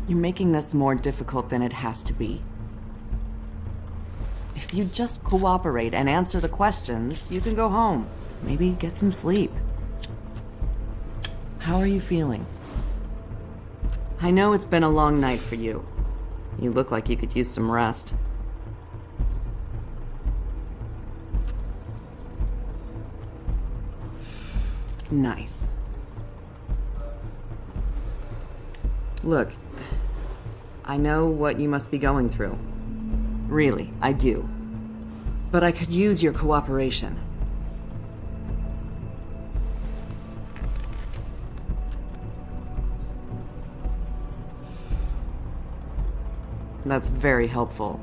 You're making this more difficult than it has to be. If you just cooperate and answer the questions, you can go home. Maybe get some sleep. How are you feeling? I know it's been a long night for you. You look like you could use some rest. Nice. Look, I know what you must be going through. Really, I do. But I could use your cooperation. That's very helpful.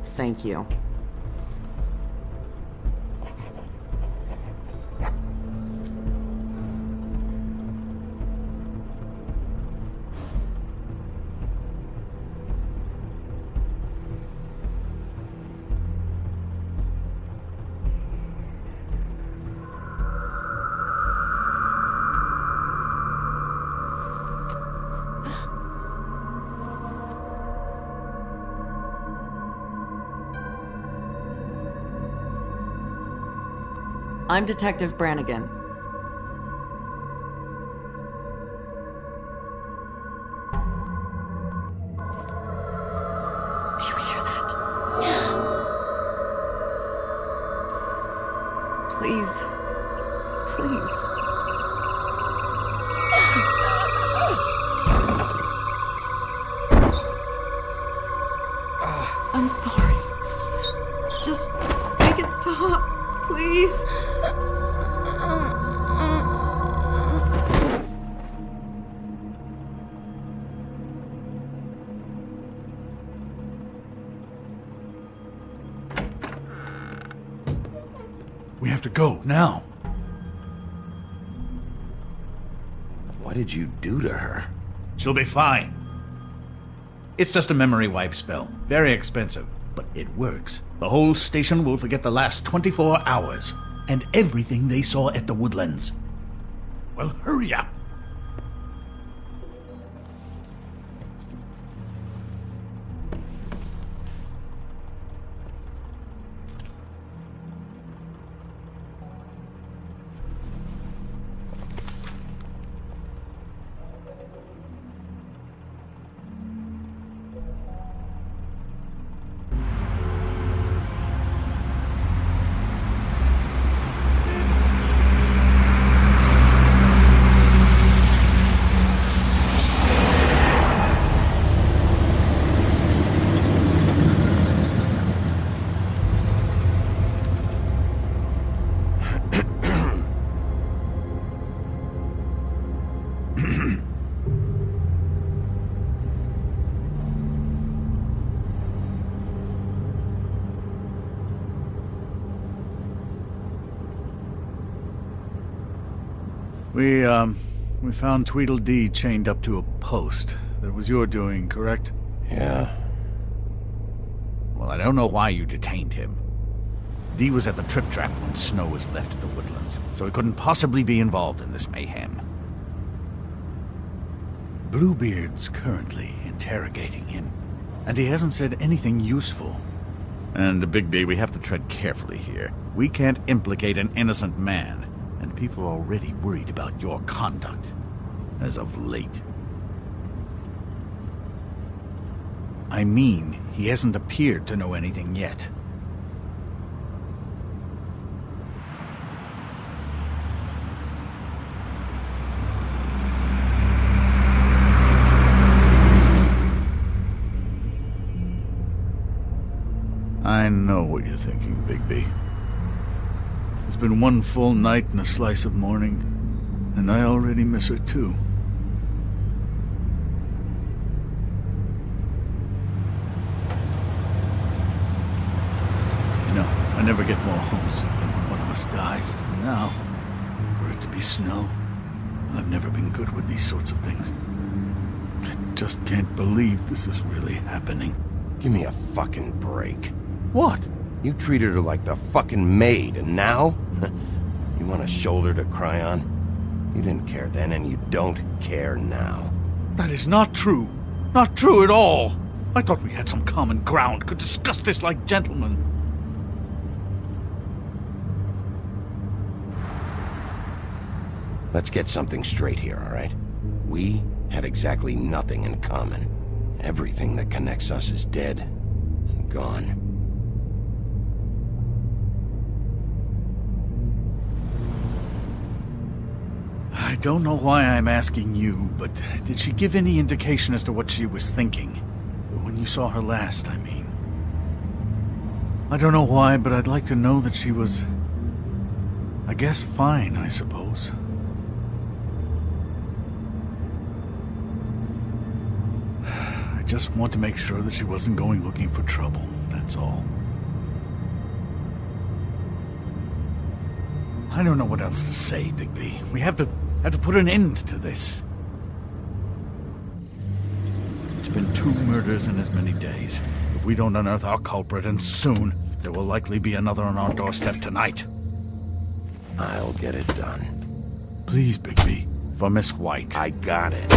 Thank you. I'm Detective Brannigan. Do you hear that? Please. Please. I'm sorry. Just make it stop, please. We have to go, now. What did you do to her? She'll be fine. It's just a memory wipe spell. Very expensive, but it works. The whole station will forget the last 24 hours, and everything they saw at the Woodlands. Well, hurry up. We found Tweedledee chained up to a post. That was your doing, correct? Yeah. Well, I don't know why you detained him. Dee was at the Trip Trap when Snow was left at the Woodlands, so he couldn't possibly be involved in this mayhem. Bluebeard's currently interrogating him, and he hasn't said anything useful. And, Bigby, we have to tread carefully here. We can't implicate an innocent man, and people are already worried about your conduct, as of late. I mean, he hasn't appeared to know anything yet. I know what you're thinking, Bigby. It's been one full night and a slice of morning, and I already miss her too. You know, I never get more homesick than when one of us dies. And now, for it to be Snow, I've never been good with these sorts of things. I just can't believe this is really happening. Give me a fucking break. What? You treated her like the fucking maid, and now? You want a shoulder to cry on? You didn't care then, and you don't care now. That is not true. Not true at all. I thought we had some common ground, could discuss this like gentlemen. Let's get something straight here, all right? We have exactly nothing in common. Everything that connects us is dead and gone. I don't know why I'm asking you, but did she give any indication as to what she was thinking? When you saw her last, I mean. I don't know why, but I'd like to know that she was... I guess fine, I suppose. I just want to make sure that she wasn't going looking for trouble, that's all. I don't know what else to say, Bigby. We have to put an end to this. It's been 2 murders in as many days. If we don't unearth our culprit, and soon, there will likely be another on our doorstep tonight. I'll get it done. Please, Bigby. For Miss White. I got it.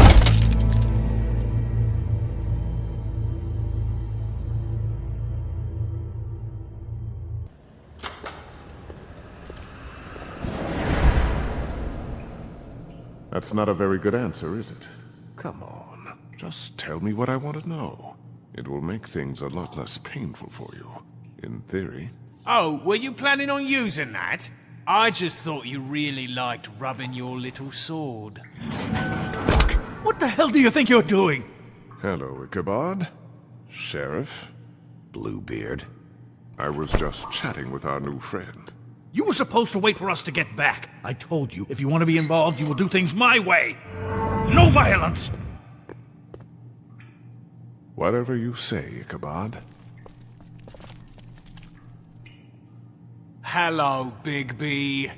That's not a very good answer, is it? Come on, just tell me what I want to know. It will make things a lot less painful for you, in theory. Oh, were you planning on using that? I just thought you really liked rubbing your little sword. What the hell do you think you're doing? Hello, Ichabod. Sheriff. Bluebeard. I was just chatting with our new friend. You were supposed to wait for us to get back. I told you, if you want to be involved, you will do things my way. No violence! Whatever you say, Ichabod. Hello, Bigby.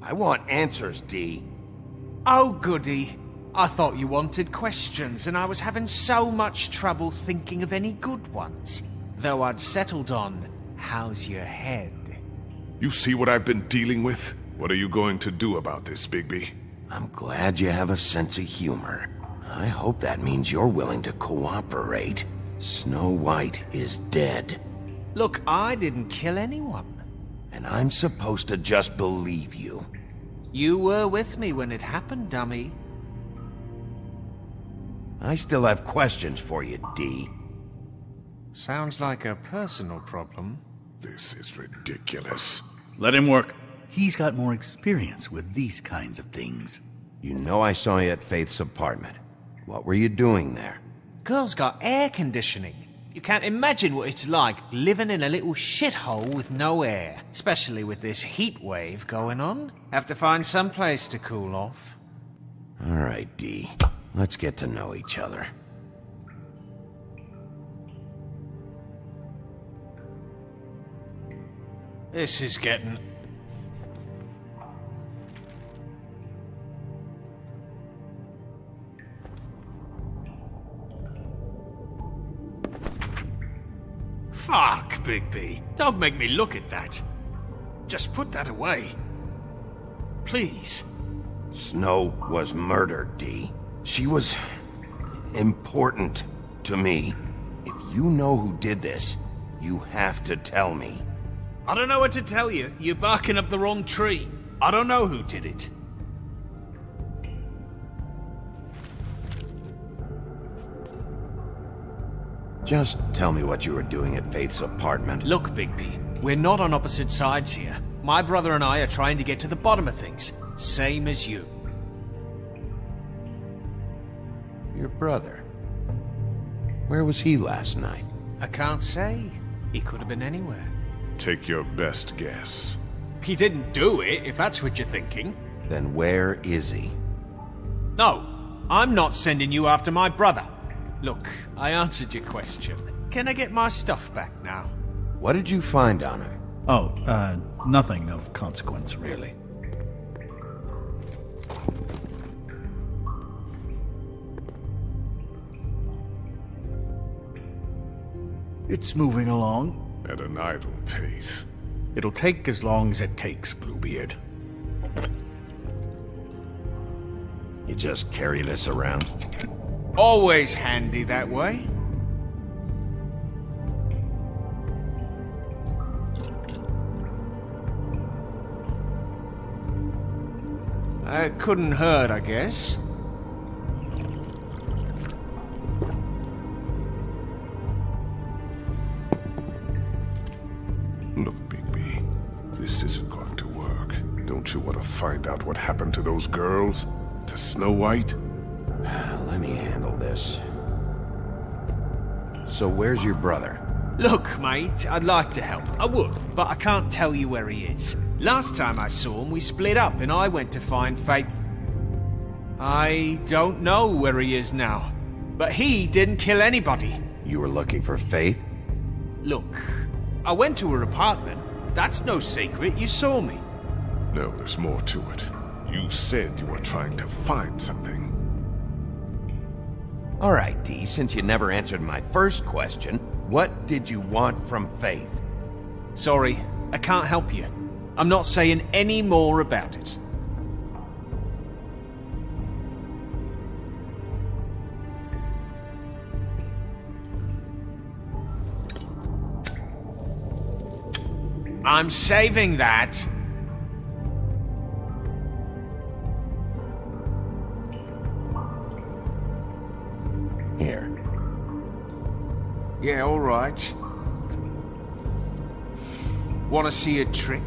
I want answers, D. Oh, goody. I thought you wanted questions, and I was having so much trouble thinking of any good ones. Though I'd settled on, how's your head? You see what I've been dealing with? What are you going to do about this, Bigby? I'm glad you have a sense of humor. I hope that means you're willing to cooperate. Snow White is dead. Look, I didn't kill anyone. And I'm supposed to just believe you. You were with me when it happened, dummy. I still have questions for you, D. Sounds like a personal problem. This is ridiculous. Let him work. He's got more experience with these kinds of things. You know I saw you at Faith's apartment. What were you doing there? Girl's got air conditioning. You can't imagine what it's like living in a little shithole with no air, especially with this heat wave going on. Have to find some place to cool off. All right, D. Let's get to know each other. This is getting... Fuck, Bigby. Don't make me look at that. Just put that away. Please. Snow was murdered, D. She was... important to me. If you know who did this, you have to tell me. I don't know what to tell you. You're barking up the wrong tree. I don't know who did it. Just tell me what you were doing at Faith's apartment. Look, Bigby, we're not on opposite sides here. My brother and I are trying to get to the bottom of things. Same as you. Your brother? Where was he last night? I can't say. He could have been anywhere. Take your best guess. He didn't do it, if that's what you're thinking. Then where is he? No, I'm not sending you after my brother. Look, I answered your question. Can I get my stuff back now? What did you find on her? Oh, nothing of consequence, really. It's moving along. At an idle pace. It'll take as long as it takes, Bluebeard. You just carry this around? Always handy that way. It couldn't hurt, I guess. Look, Bigby, this isn't going to work. Don't you want to find out what happened to those girls? To Snow White? Let me handle this. So where's your brother? Look, mate, I'd like to help. I would, but I can't tell you where he is. Last time I saw him, we split up and I went to find Faith. I don't know where he is now, but he didn't kill anybody. You were looking for Faith? Look, I went to her apartment. That's no secret, you saw me. No, there's more to it. You said you were trying to find something. All right, Dee, since you never answered my first question, what did you want from Faith? Sorry, I can't help you. I'm not saying any more about it. I'm saving that. Here. Yeah, all right. Want to see a trick?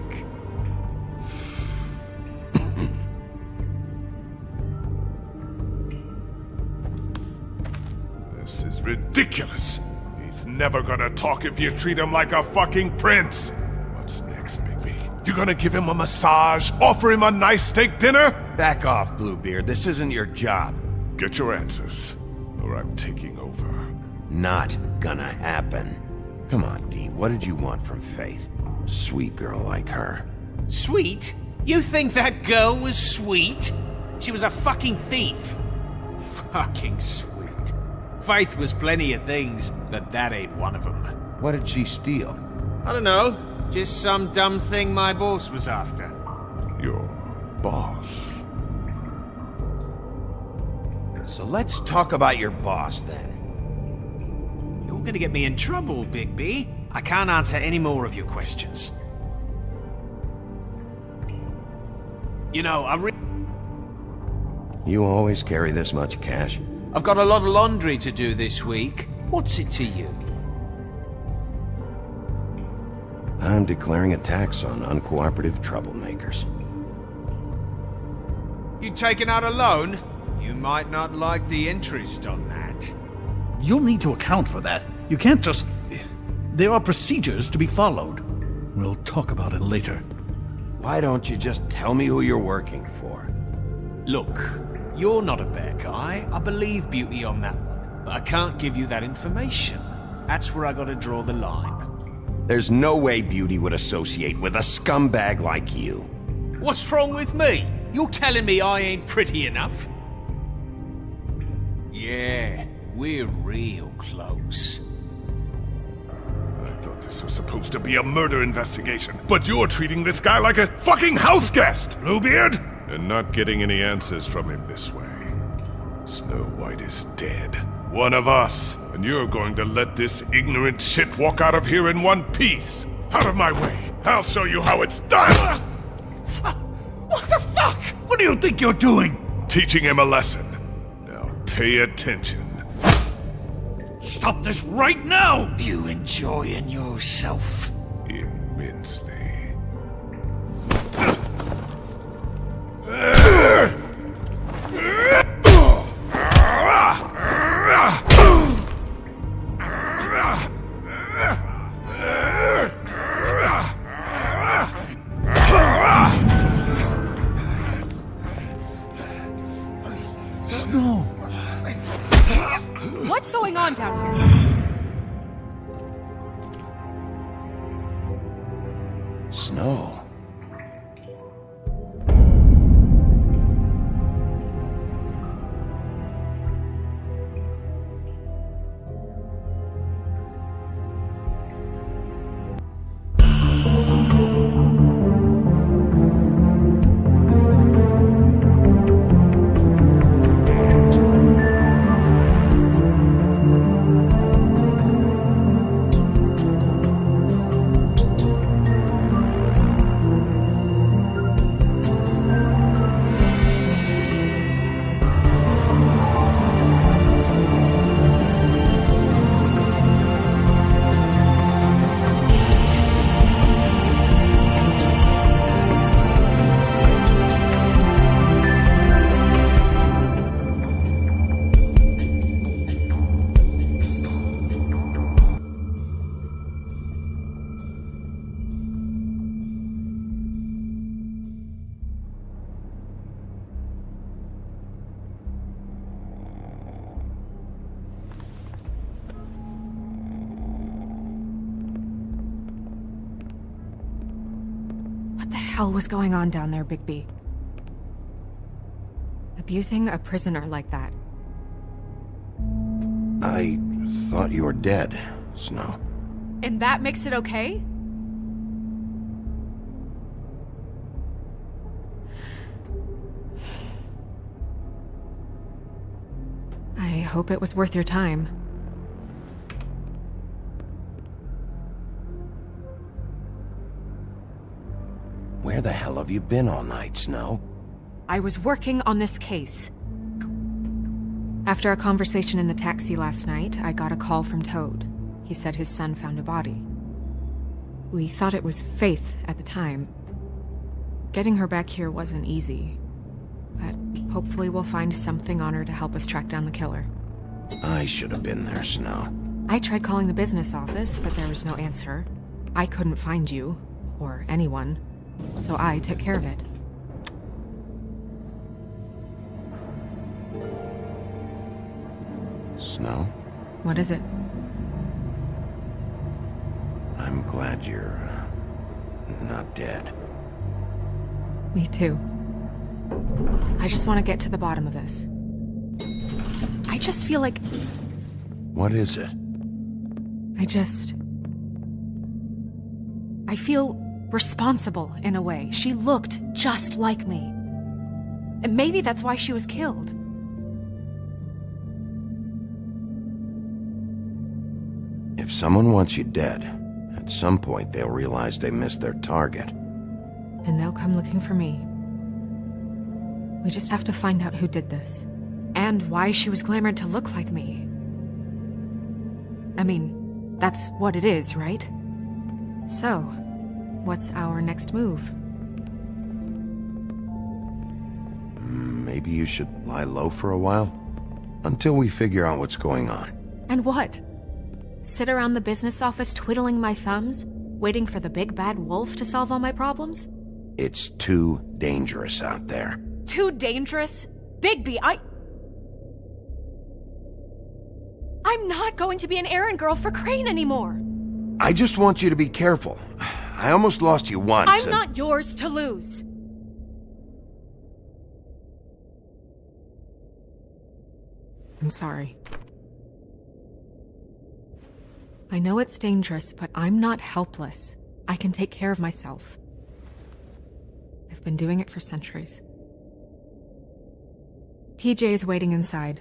This is ridiculous. He's never gonna talk if you treat him like a fucking prince. What's next, Bigby? You gonna give him a massage? Offer him a nice steak dinner? Back off, Bluebeard. This isn't your job. Get your answers, or I'm taking over. Not gonna happen. Come on, Dee. What did you want from Faith? Sweet girl like her. Sweet? You think that girl was sweet? She was a fucking thief. Fucking sweet. Faith was plenty of things, but that ain't one of them. What did she steal? I don't know. Just some dumb thing my boss was after. Your boss? So let's talk about your boss, then. You're gonna get me in trouble, Bigby. I can't answer any more of your questions. You know, You always carry this much cash? I've got a lot of laundry to do this week. What's it to you? I'm declaring a tax on uncooperative troublemakers. You taking out a loan? You might not like the interest on that. You'll need to account for that. You can't just... There are procedures to be followed. We'll talk about it later. Why don't you just tell me who you're working for? Look, you're not a bad guy. I believe Beauty on that one. But I can't give you that information. That's where I gotta draw the line. There's no way Beauty would associate with a scumbag like you. What's wrong with me? You're telling me I ain't pretty enough? Yeah, we're real close. I thought this was supposed to be a murder investigation, but you're treating this guy like a fucking house guest, Bluebeard! And not getting any answers from him this way. Snow White is dead. One of us. And you're going to let this ignorant shit walk out of here in one piece. Out of my way. I'll show you how it's done! What the fuck? What do you think you're doing? Teaching him a lesson. Now pay attention. Stop this right now! You enjoying yourself? Immensely. Snow! What's going on down here? Snow. hell was going on down there, Bigby? Abusing a prisoner like that. I thought you were dead, Snow. And that makes it okay? I hope it was worth your time. Where the hell have you been all night, Snow? I was working on this case. After a conversation in the taxi last night, I got a call from Toad. He said his son found a body. We thought it was Faith at the time. Getting her back here wasn't easy, but hopefully we'll find something on her to help us track down the killer. I should have been there, Snow. I tried calling the business office, but there was no answer. I couldn't find you, or anyone, so I took care of it. Snow? What is it? I'm glad you're not dead. Me too. I just want to get to the bottom of this. I just feel like... What is it? I feel responsible in a way. She looked just like me. And maybe that's why she was killed. If someone wants you dead, at some point they'll realize they missed their target. And they'll come looking for me. We just have to find out who did this. And why she was glamored to look like me. I mean, that's what it is, right? So, what's our next move? Maybe you should lie low for a while? Until we figure out what's going on. And what? Sit around the business office twiddling my thumbs, waiting for the big bad wolf to solve all my problems? It's too dangerous out there. Too dangerous? Bigby, I'm not going to be an errand girl for Crane anymore! I just want you to be careful. I almost lost you once. I'm not yours to lose! I'm sorry. I know it's dangerous, but I'm not helpless. I can take care of myself. I've been doing it for centuries. TJ is waiting inside.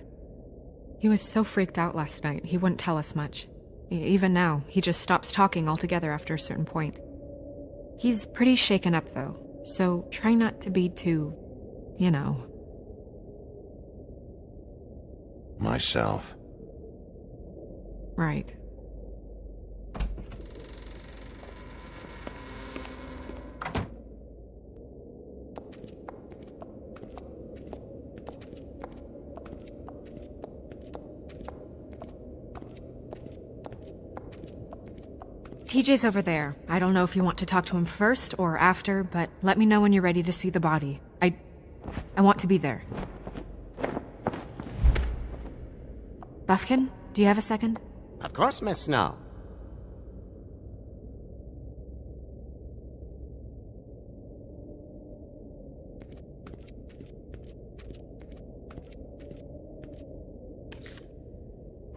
He was so freaked out last night, he wouldn't tell us much. Even now, he just stops talking altogether after a certain point. He's pretty shaken up, though, so try not to be too, you know. Myself. Right. TJ's over there. I don't know if you want to talk to him first or after, but let me know when you're ready to see the body. I want to be there. Buffkin, do you have a second? Of course, Miss Snow.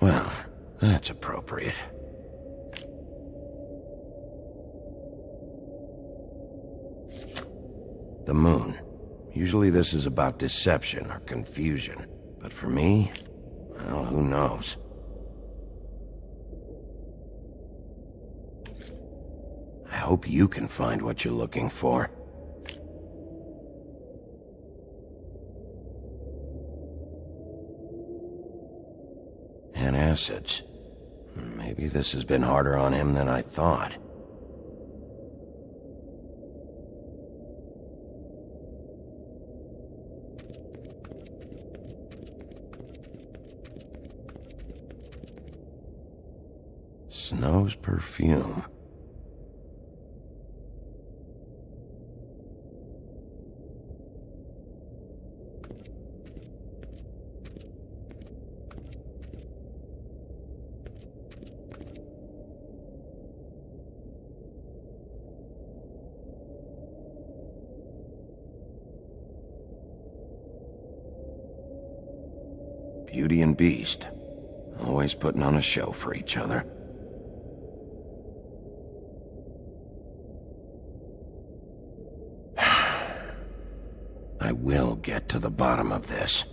Well, that's appropriate. The moon. Usually this is about deception or confusion. But for me, well, who knows? I hope you can find what you're looking for. Antacids. Maybe this has been harder on him than I thought. Snow's perfume. Beauty and Beast. Always putting on a show for each other. I will get to the bottom of this.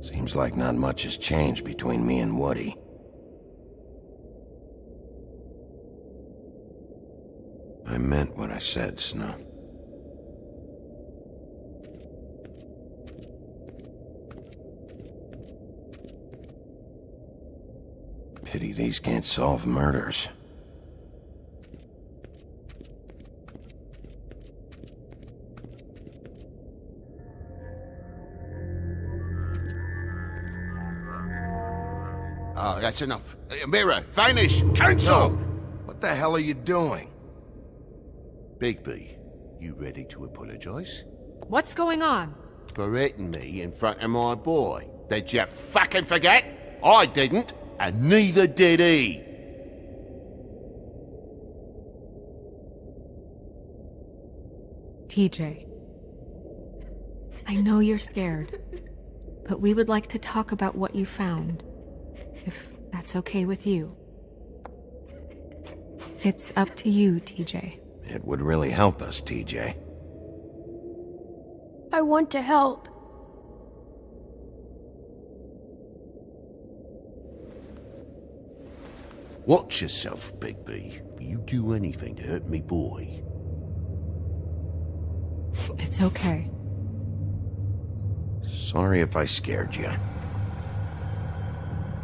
Seems like not much has changed between me and Woody. I meant what I said, Snow. Pity these can't solve murders. Oh, that's enough. Mirror, vanish! Cancel! What the hell are you doing? Bigby, you ready to apologize? What's going on? For hitting me in front of my boy. Did you fucking forget? I didn't, and neither did he. TJ. I know you're scared, but we would like to talk about what you found, if that's okay with you. It's up to you, TJ. It would really help us, TJ. I want to help. Watch yourself, Bigby. You do anything to hurt me boy. It's okay. Sorry if I scared you.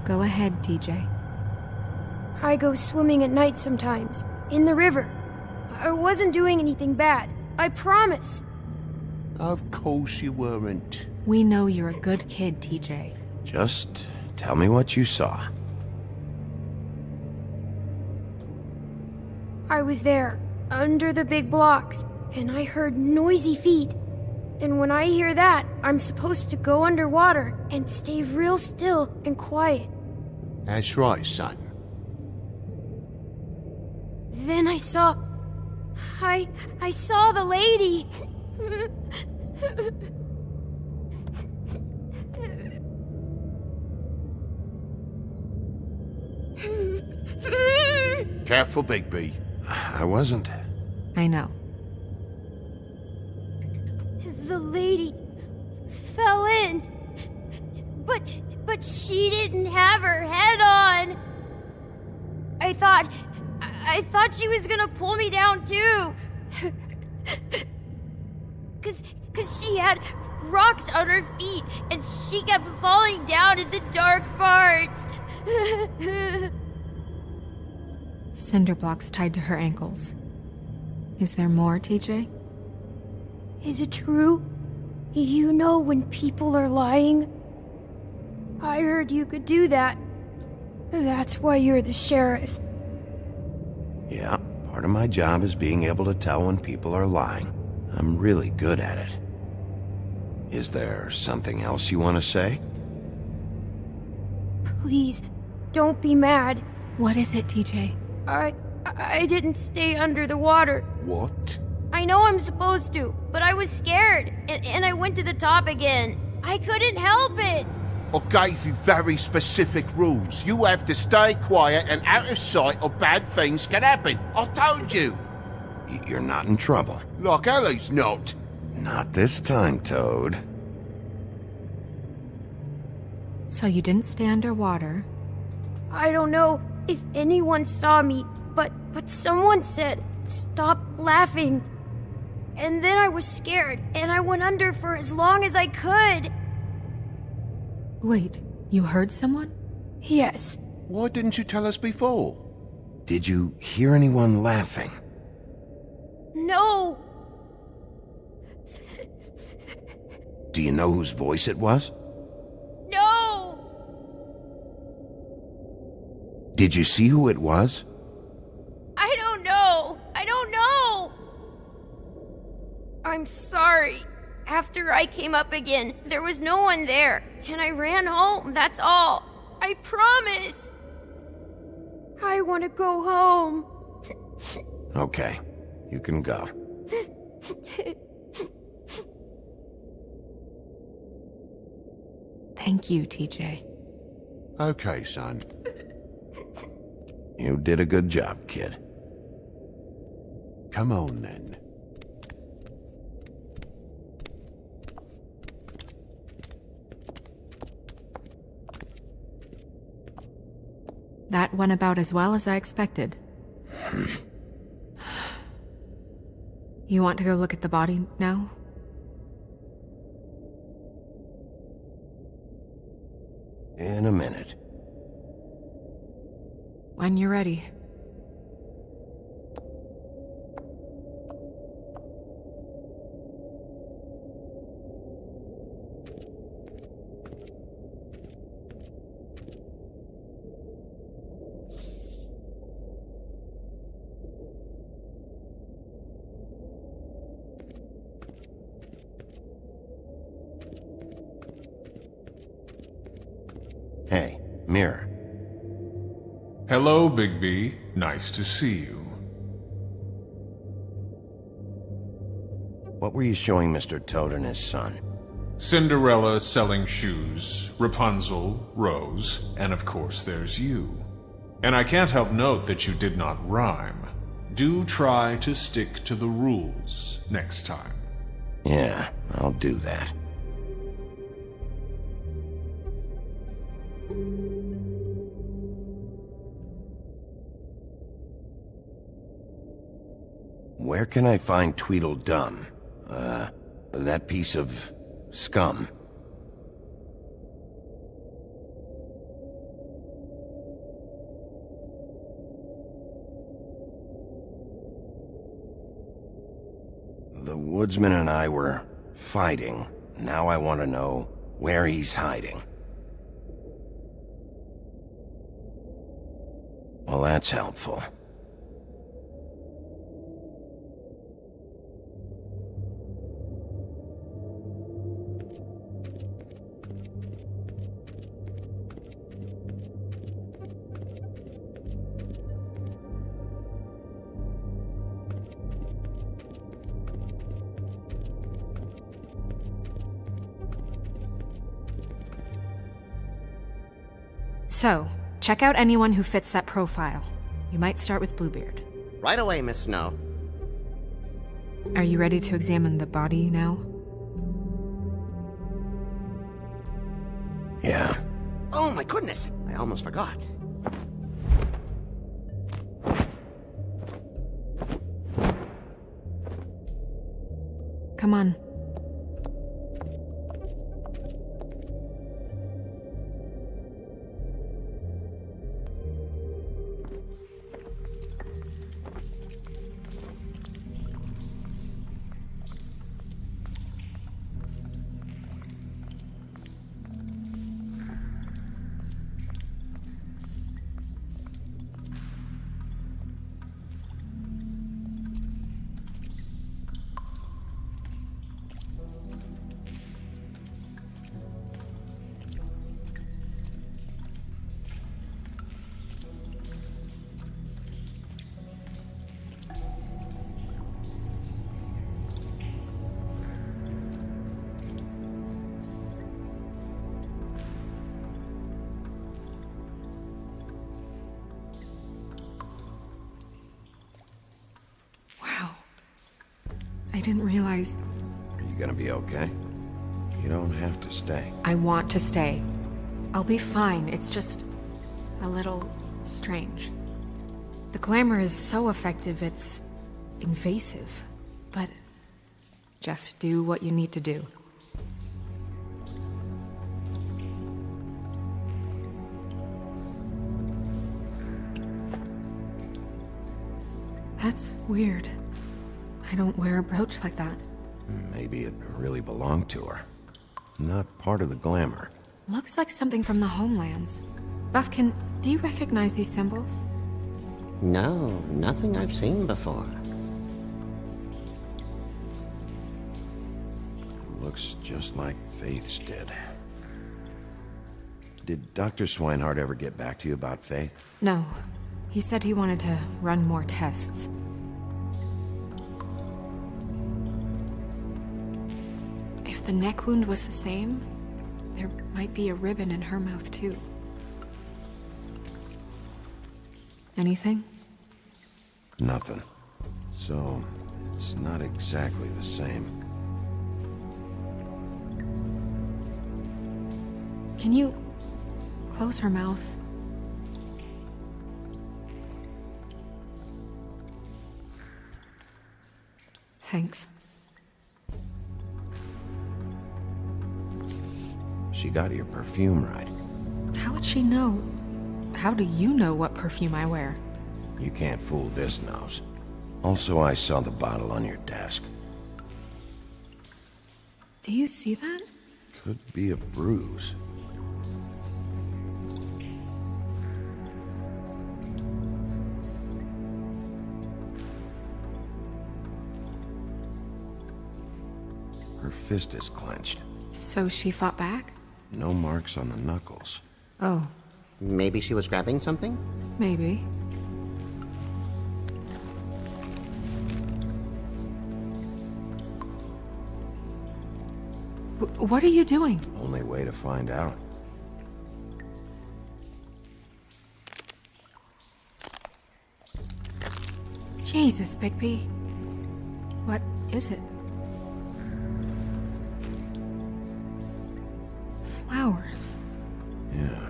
Go ahead, TJ. I go swimming at night sometimes, in the river. I wasn't doing anything bad. I promise. Of course you weren't. We know you're a good kid, TJ. Just tell me what you saw. I was there, under the big blocks, and I heard noisy feet. And when I hear that, I'm supposed to go underwater and stay real still and quiet. That's right, son. Then I saw... I saw the lady. Careful, Bigby. I wasn't. I know. The lady fell in. But she didn't have her head on. I thought she was gonna pull me down too. Cause she had rocks on her feet and she kept falling down in the dark parts. Cinder blocks tied to her ankles. Is there more, TJ? Is it true? You know when people are lying? I heard you could do that. That's why you're the sheriff. Yeah, part of my job is being able to tell when people are lying. I'm really good at it. Is there something else you want to say? Please, don't be mad. What is it, TJ? I didn't stay under the water. What? I know I'm supposed to, but I was scared, and I went to the top again. I couldn't help it. I gave you very specific rules. You have to stay quiet and out of sight or bad things can happen. I told you. You're not in trouble. Like Ellie's not. Not this time, Toad. So you didn't stay underwater. I don't know if anyone saw me, but someone said, "Stop laughing." And then I was scared, and I went under for as long as I could. Wait, you heard someone? Yes. Why didn't you tell us before? Did you hear anyone laughing? No. Do you know whose voice it was? No. Did you see who it was? I don't know. I don't know. I'm sorry. After I came up again, there was no one there, and I ran home, that's all. I promise. I want to go home. Okay, you can go. Thank you, TJ. Okay, son. You did a good job, kid. Come on, then. That went about as well as I expected. You want to go look at the body now? In a minute. When you're ready. Hey, Mirror. Hello, Bigby. Nice to see you. What were you showing Mr. Toad and his son? Cinderella selling shoes, Rapunzel, Rose, and of course there's you. And I can't help note that you did not rhyme. Do try to stick to the rules next time. Yeah, I'll do that. Where can I find Tweedledum? That piece of scum. The woodsman and I were fighting. Now I want to know where he's hiding. Well, that's helpful. So, check out anyone who fits that profile. You might start with Bluebeard. Right away, Miss Snow. Are you ready to examine the body now? Yeah. Oh my goodness, I almost forgot. Come on. I didn't realize... Are you gonna be okay? You don't have to stay. I want to stay. I'll be fine. It's just... a little... strange. The glamour is so effective, it's... invasive. But... just do what you need to do. That's weird. I don't wear a brooch like that. Maybe it really belonged to her. Not part of the glamour. Looks like something from the homelands. Buffkin, do you recognize these symbols? No, nothing I've seen before. Looks just like Faith's did. Did Dr. Swinehart ever get back to you about Faith? No. He said he wanted to run more tests. If the neck wound was the same, there might be a ribbon in her mouth too. Anything? Nothing. So, it's not exactly the same. Can you close her mouth? Thanks. She got your perfume right. How would she know? How do you know what perfume I wear? You can't fool this nose. Also, I saw the bottle on your desk. Do you see that? Could be a bruise. Her fist is clenched. So she fought back? No marks on the knuckles. Oh, Maybe she was grabbing something? maybe. What are you doing? Only way to find out. Jesus, Bigby. What is it? Flowers. Yeah.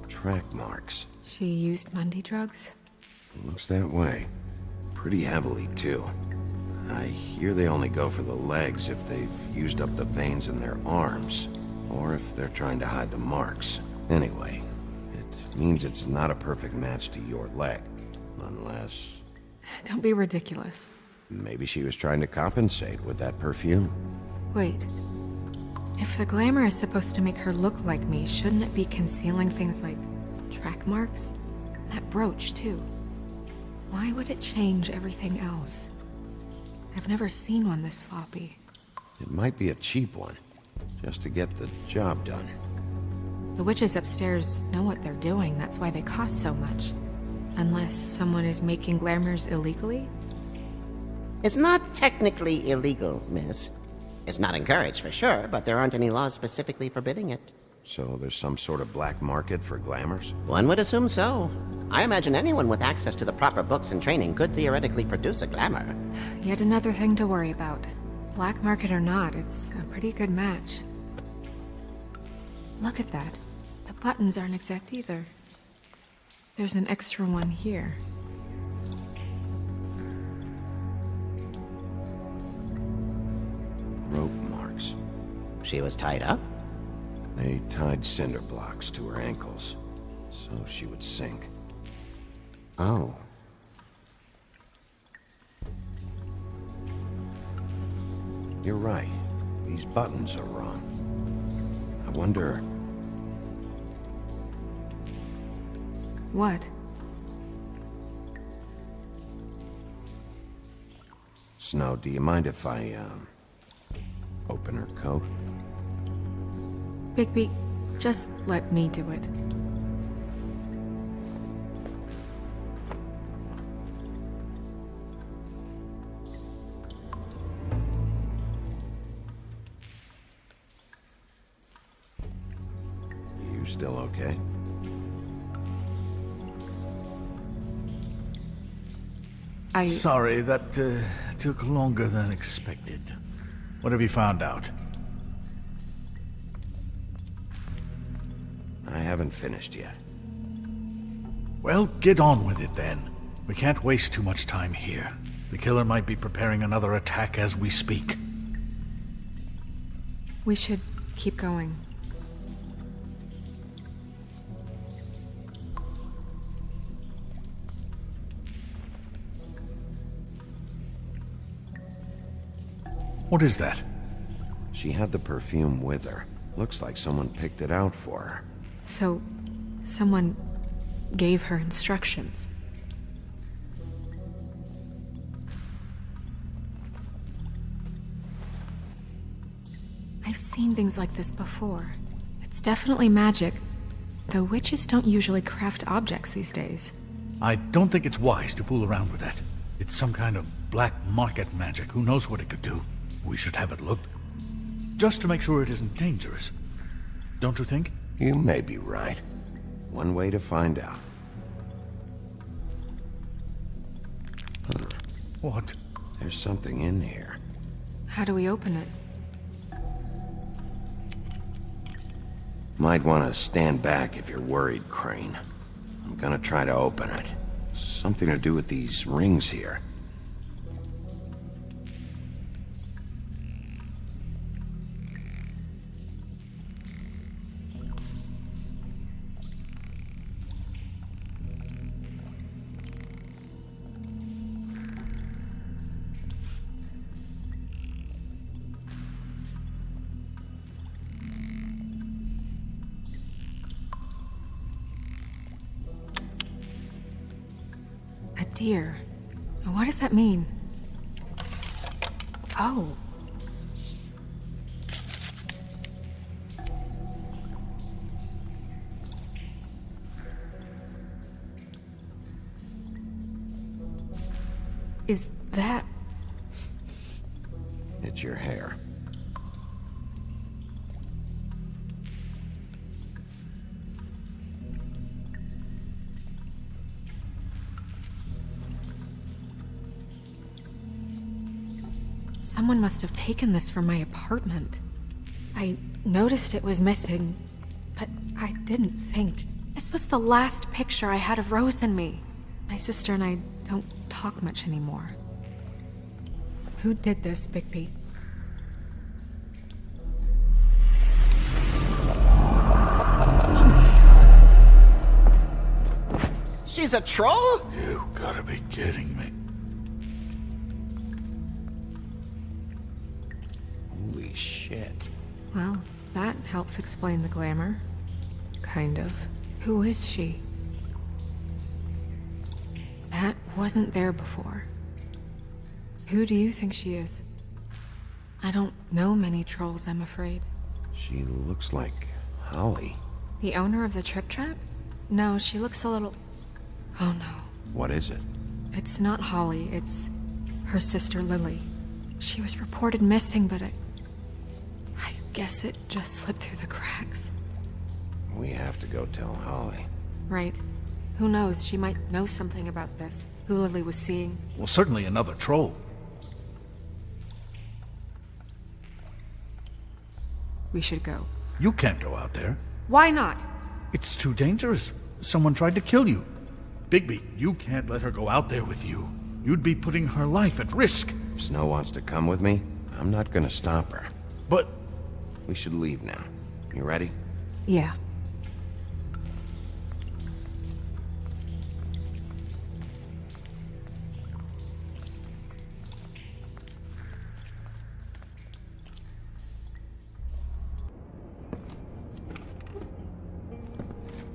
Track marks. She used Mundy drugs? Looks that way. Pretty heavily, too. I hear they only go for the legs if they've used up the veins in their arms, or if they're trying to hide the marks. Anyway, it means it's not a perfect match to your leg, unless... Don't be ridiculous. Maybe she was trying to compensate with that perfume. Wait. If the glamour is supposed to make her look like me, shouldn't it be concealing things like track marks? That brooch, too. Why would it change everything else? I've never seen one this sloppy. It might be a cheap one, just to get the job done. The witches upstairs know what they're doing, that's why they cost so much. Unless someone is making glamours illegally? It's not technically illegal, miss. It's not encouraged for sure, but there aren't any laws specifically forbidding it. So there's some sort of black market for glamours? One would assume so. I imagine anyone with access to the proper books and training could theoretically produce a glamour. Yet another thing to worry about. Black market or not, it's a pretty good match. Look at that. The buttons aren't exact either. There's an extra one here. Rope marks. She was tied up? They tied cinder blocks to her ankles, so she would sink. Oh. You're right. These buttons are wrong. I wonder... What? Snow, do you mind if I, open her coat? Bigby, just let me do it. You still okay? Sorry, that took longer than expected. What have you found out? I haven't finished yet. Well, get on with it then. We can't waste too much time here. The killer might be preparing another attack as we speak. We should keep going. What is that? She had the perfume with her. Looks like someone picked it out for her. So, someone gave her instructions. I've seen things like this before. It's definitely magic, though witches don't usually craft objects these days. I don't think it's wise to fool around with that. It's some kind of black market magic. Who knows what it could do? We should have it looked. Just to make sure it isn't dangerous. Don't you think? You may be right. One way to find out. What? There's something in here. How do we open it? Might want to stand back if you're worried, Crane. I'm gonna try to open it. Something to do with these rings here. Dear. What does that mean? Oh. Is that... It's your hair. Someone must have taken this from my apartment. I noticed it was missing, but I didn't think. This was the last picture I had of Rose and me. My sister and I don't talk much anymore. Who did this, Bigby? She's a troll? You gotta be kidding me. Holy shit. Well, that helps explain the glamour. Kind of. Who is she? That wasn't there before. Who do you think she is? I don't know many trolls, I'm afraid. She looks like Holly. The owner of the Trip Trap? No, she looks a little... Oh no. What is it? It's not Holly, it's her sister Lily. She was reported missing, but I guess it just slipped through the cracks. We have to go tell Holly. Right. Who knows, she might know something about this. Who Lily was seeing. Well, certainly another troll. We should go. You can't go out there. Why not? It's too dangerous. Someone tried to kill you. Bigby, you can't let her go out there with you. You'd be putting her life at risk. If Snow wants to come with me, I'm not gonna stop her. But... We should leave now. You ready? Yeah.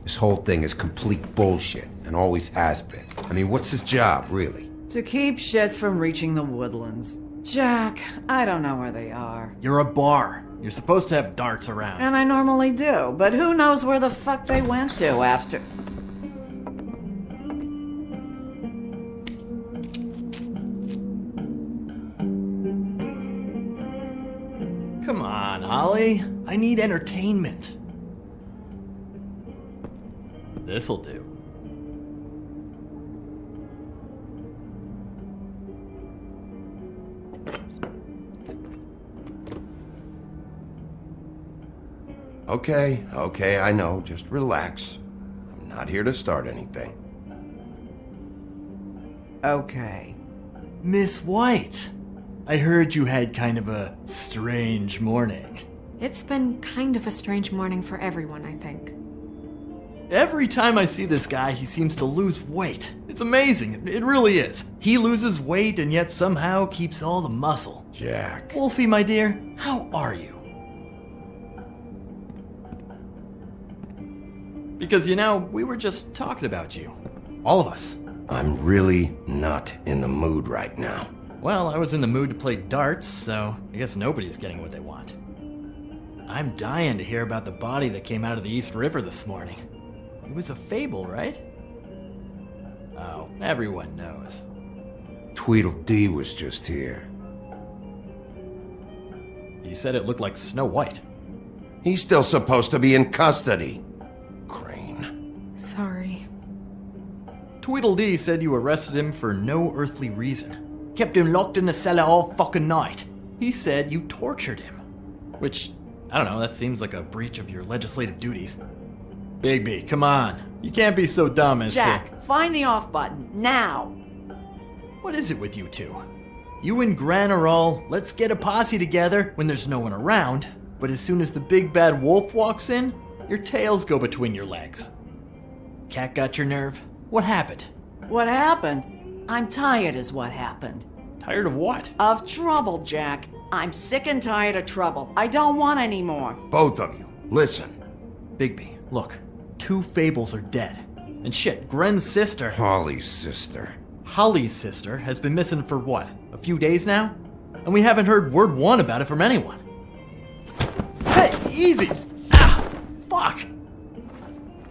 This whole thing is complete bullshit, and always has been. I mean, what's his job, really? To keep shit from reaching the woodlands. Jack, I don't know where they are. You're a bar. You're supposed to have darts around. And I normally do, but who knows where the fuck they went to after... Come on, Holly. I need entertainment. This'll do. Okay, I know. Just relax. I'm not here to start anything. Okay. Miss White, I heard you had kind of a strange morning. It's been kind of a strange morning for everyone, I think. Every time I see this guy, he seems to lose weight. It's amazing. It really is. He loses weight and yet somehow keeps all the muscle. Jack. Wolfie, my dear, how are you? Because, you know, we were just talking about you. All of us. I'm really not in the mood right now. Well, I was in the mood to play darts, so I guess nobody's getting what they want. I'm dying to hear about the body that came out of the East River this morning. It was a fable, right? Oh, everyone knows. Tweedledee was just here. He said it looked like Snow White. He's still supposed to be in custody. Crane. Sorry. Tweedledee said you arrested him for no earthly reason. Kept him locked in the cellar all fucking night. He said you tortured him. Which, I don't know, that seems like a breach of your legislative duties. Bigby, come on. You can't be so dumb as Jack, find the off button, now! What is it with you two? You and Gran are all, let's get a posse together when there's no one around, but as soon as the big bad wolf walks in, your tails go between your legs. Cat got your nerve? What happened? What happened? I'm tired is what happened. Tired of what? Of trouble, Jack. I'm sick and tired of trouble. I don't want any more. Both of you, listen. Bigby, look. 2 Fables are dead. And shit, Gren's sister... Holly's sister. Holly's sister has been missing for what, a few days now? And we haven't heard word one about it from anyone. Hey, easy! Ah, fuck!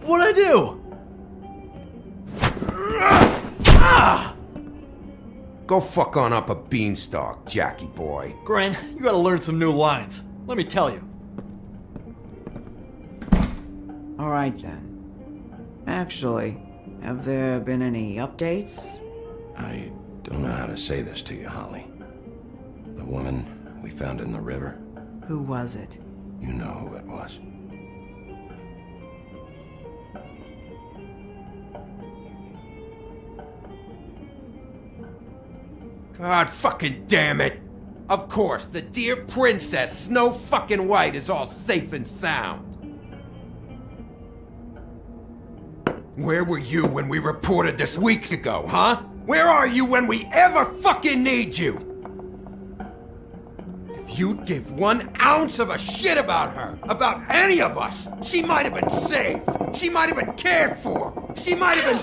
What'd I do? Ah! Go fuck on up a beanstalk, Jackie boy. Gren, you gotta learn some new lines. Let me tell you. All right, then. Actually, have there been any updates? I don't know how to say this to you, Holly. The woman we found in the river. Who was it? You know who it was. God fucking damn it! Of course, the dear princess Snow fucking White is all safe and sound. Where were you when we reported this weeks ago, huh? Where are you when we ever fucking need you? If you'd give 1 ounce of a shit about her, about any of us, she might have been saved. She might have been cared for. She might have been...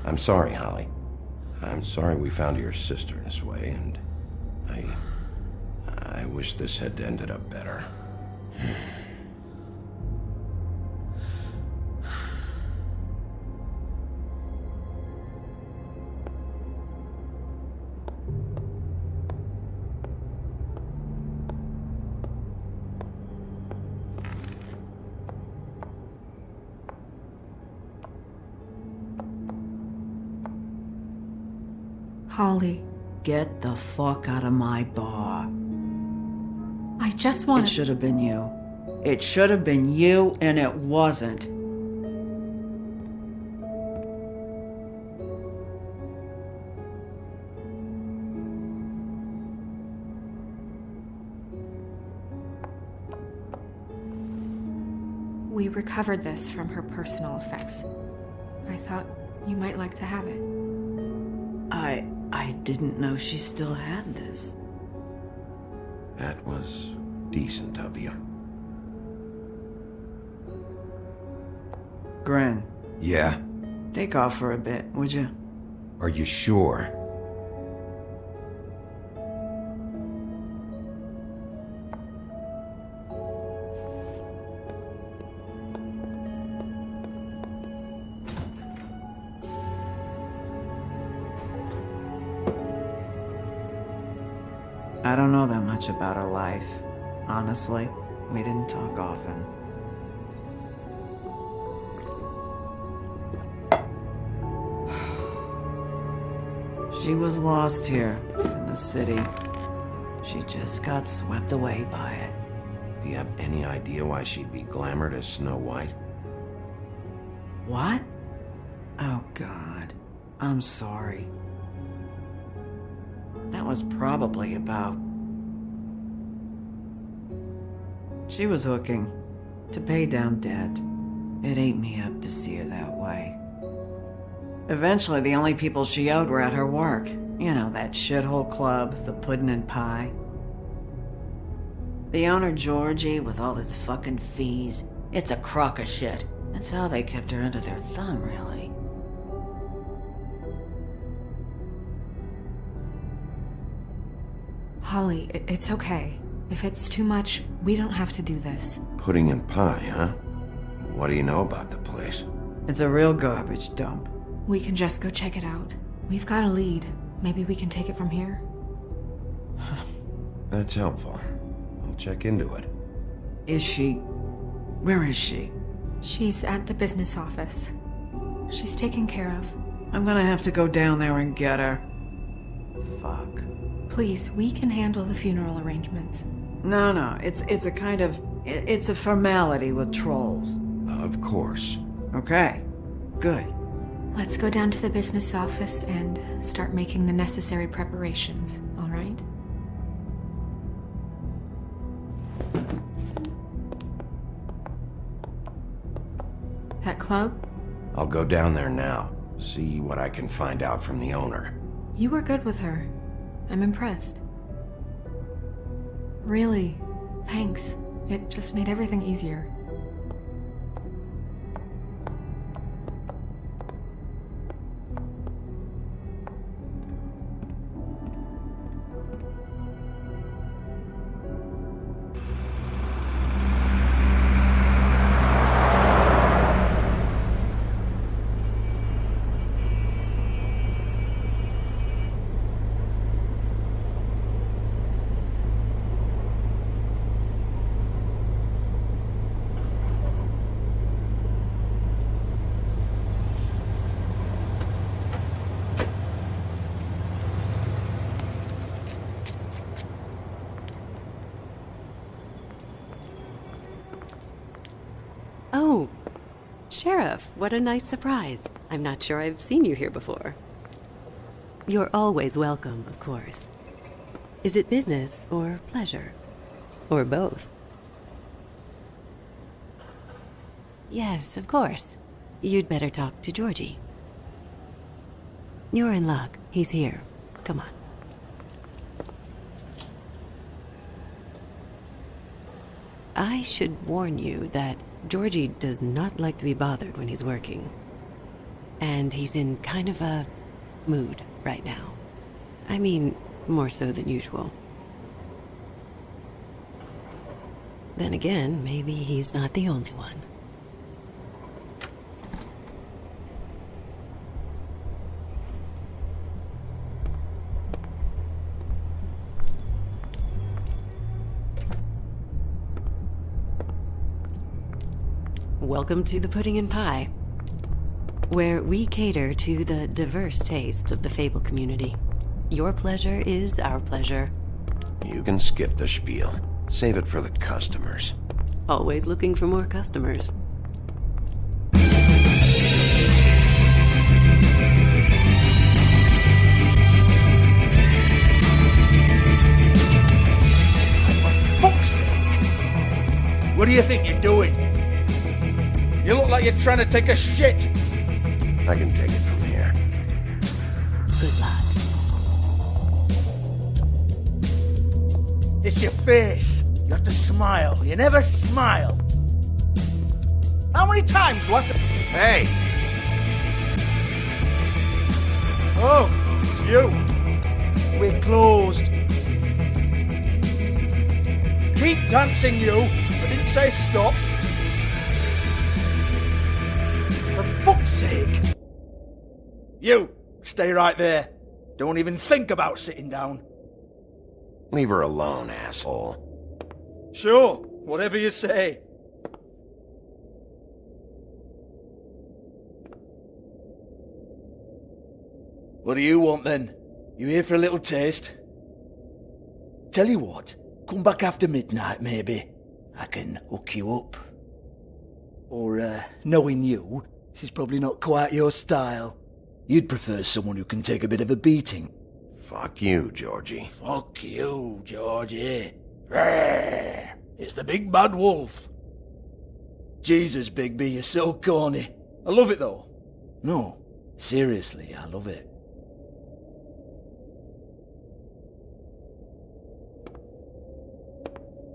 I'm sorry, Holly. I'm sorry we found your sister this way, and I wish this had ended up better. Holly, Get the fuck out of my bar. I just want It should have been you. It should have been you, and it wasn't. We recovered this from her personal effects. I thought you might like to have it. I didn't know she still had this. That was decent of you. Gren. Yeah? Take off for a bit, would you? Are you sure? I don't know that much about her life. Honestly, we didn't talk often. She was lost here, in the city. She just got swept away by it. Do you have any idea why she'd be glamored as Snow White? What? Oh, God. I'm sorry. That was probably about... She was hooking to pay down debt. It ate me up to see her that way. Eventually, the only people she owed were at her work. You know, that shithole club, the Puddin' and Pie. The owner, Georgie, with all his fucking fees, it's a crock of shit. That's how they kept her under their thumb, really. Holly, it's okay. If it's too much, we don't have to do this. Pudding and pie, huh? What do you know about the place? It's a real garbage dump. We can just go check it out. We've got a lead. Maybe we can take it from here. That's helpful. I'll check into it. Is she... Where is she? She's at the business office. She's taken care of. I'm gonna have to go down there and get her. Fuck. Please, we can handle the funeral arrangements. No, it's a kind of... It's a formality with trolls. Of course. Okay, good. Let's go down to the business office and start making the necessary preparations, all right? That club? I'll go down there now. See what I can find out from the owner. You were good with her. I'm impressed. Really, thanks. It just made everything easier. Oh, Sheriff, what a nice surprise. I'm not sure I've seen you here before. You're always welcome, of course. Is it business or pleasure? Or both? Yes, of course. You'd better talk to Georgie. You're in luck. He's here. Come on. I should warn you that Georgie does not like to be bothered when he's working. And he's in kind of a mood right now. I mean, more so than usual. Then again, maybe he's not the only one. Welcome to the Pudding and Pie, where we cater to the diverse tastes of the Fable community. Your pleasure is our pleasure. You can skip the spiel. Save it for the customers. Always looking for more customers. For fuck's sake! What do you think you're doing? You look like you're trying to take a shit. I can take it from here. Good luck. It's your face. You have to smile. You never smile. How many times do I have to... Hey! Oh, it's you. We're closed. Keep dancing, you. I didn't say stop. For fuck's sake! You, stay right there. Don't even think about sitting down. Leave her alone, asshole. Sure, whatever you say. What do you want then? You here for a little taste? Tell you what, come back after midnight maybe. I can hook you up. Or, knowing you, she's probably not quite your style. You'd prefer someone who can take a bit of a beating. Fuck you, Georgie. Fuck you, Georgie. Rawr. It's the big bad wolf. Jesus, Bigby, you're so corny. I love it though. No, seriously, I love it.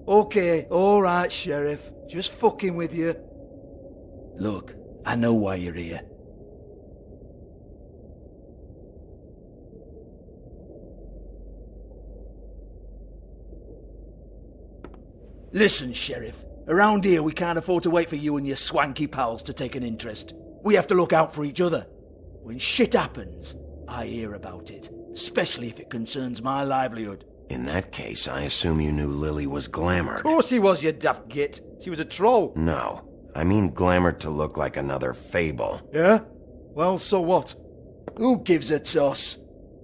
Okay, alright, Sheriff. Just fucking with you. Look, I know why you're here. Listen, Sheriff, Around here, we can't afford to wait for you and your swanky pals to take an interest. We have to look out for each other. When shit happens, I hear about it, especially if it concerns my livelihood. In that case, I assume you knew Lily was glamored. Of course she was, you daft git. She was a troll. No, I mean glamored to look like another Fable. Yeah? Well, so what? Who gives a toss?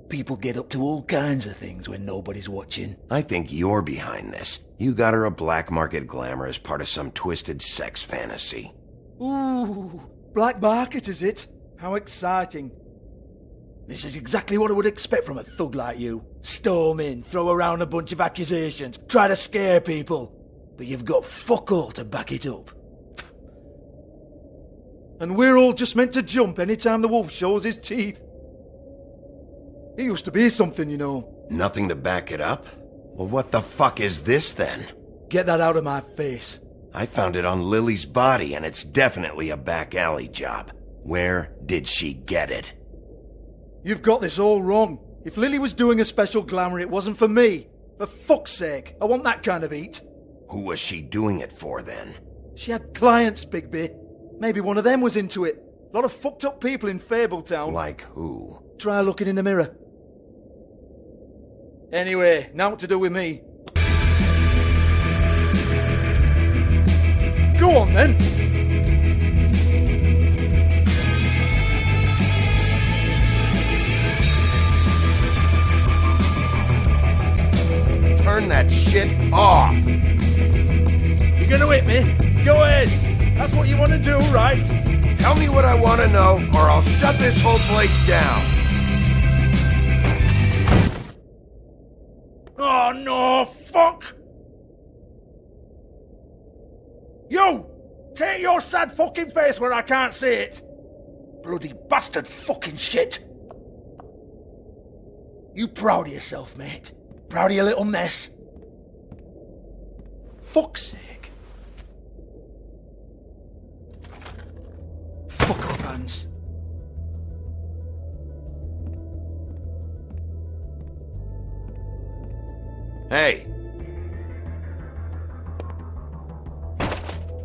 People get up to all kinds of things when nobody's watching. I think you're behind this. You got her a black market glamour as part of some twisted sex fantasy. Ooh, black market is it? How exciting. This is exactly what I would expect from a thug like you. Storm in, throw around a bunch of accusations, try to scare people. But you've got fuck all to back it up. And we're all just meant to jump any time the wolf shows his teeth. He used to be something, you know. Nothing to back it up? Well, what the fuck is this then? Get that out of my face. I found it on Lily's body, and it's definitely a back alley job. Where did she get it? You've got this all wrong. If Lily was doing a special glamour, it wasn't for me. For fuck's sake, I want that kind of eat. Who was she doing it for, then? She had clients, Bigby. Maybe one of them was into it. A lot of fucked up people in Fabletown. Like who? Try looking in the mirror. Anyway, now what to do with me. Go on, then. Turn that shit off! You gonna hit me? Go ahead. That's what you want to do, right? Tell me what I want to know, or I'll shut this whole place down. Oh no, fuck! You! Take your sad fucking face where I can't see it! Bloody bastard fucking shit! You proud of yourself, mate? Proud of your little mess? Fuck's sake. Fuck up, Hans. Hey!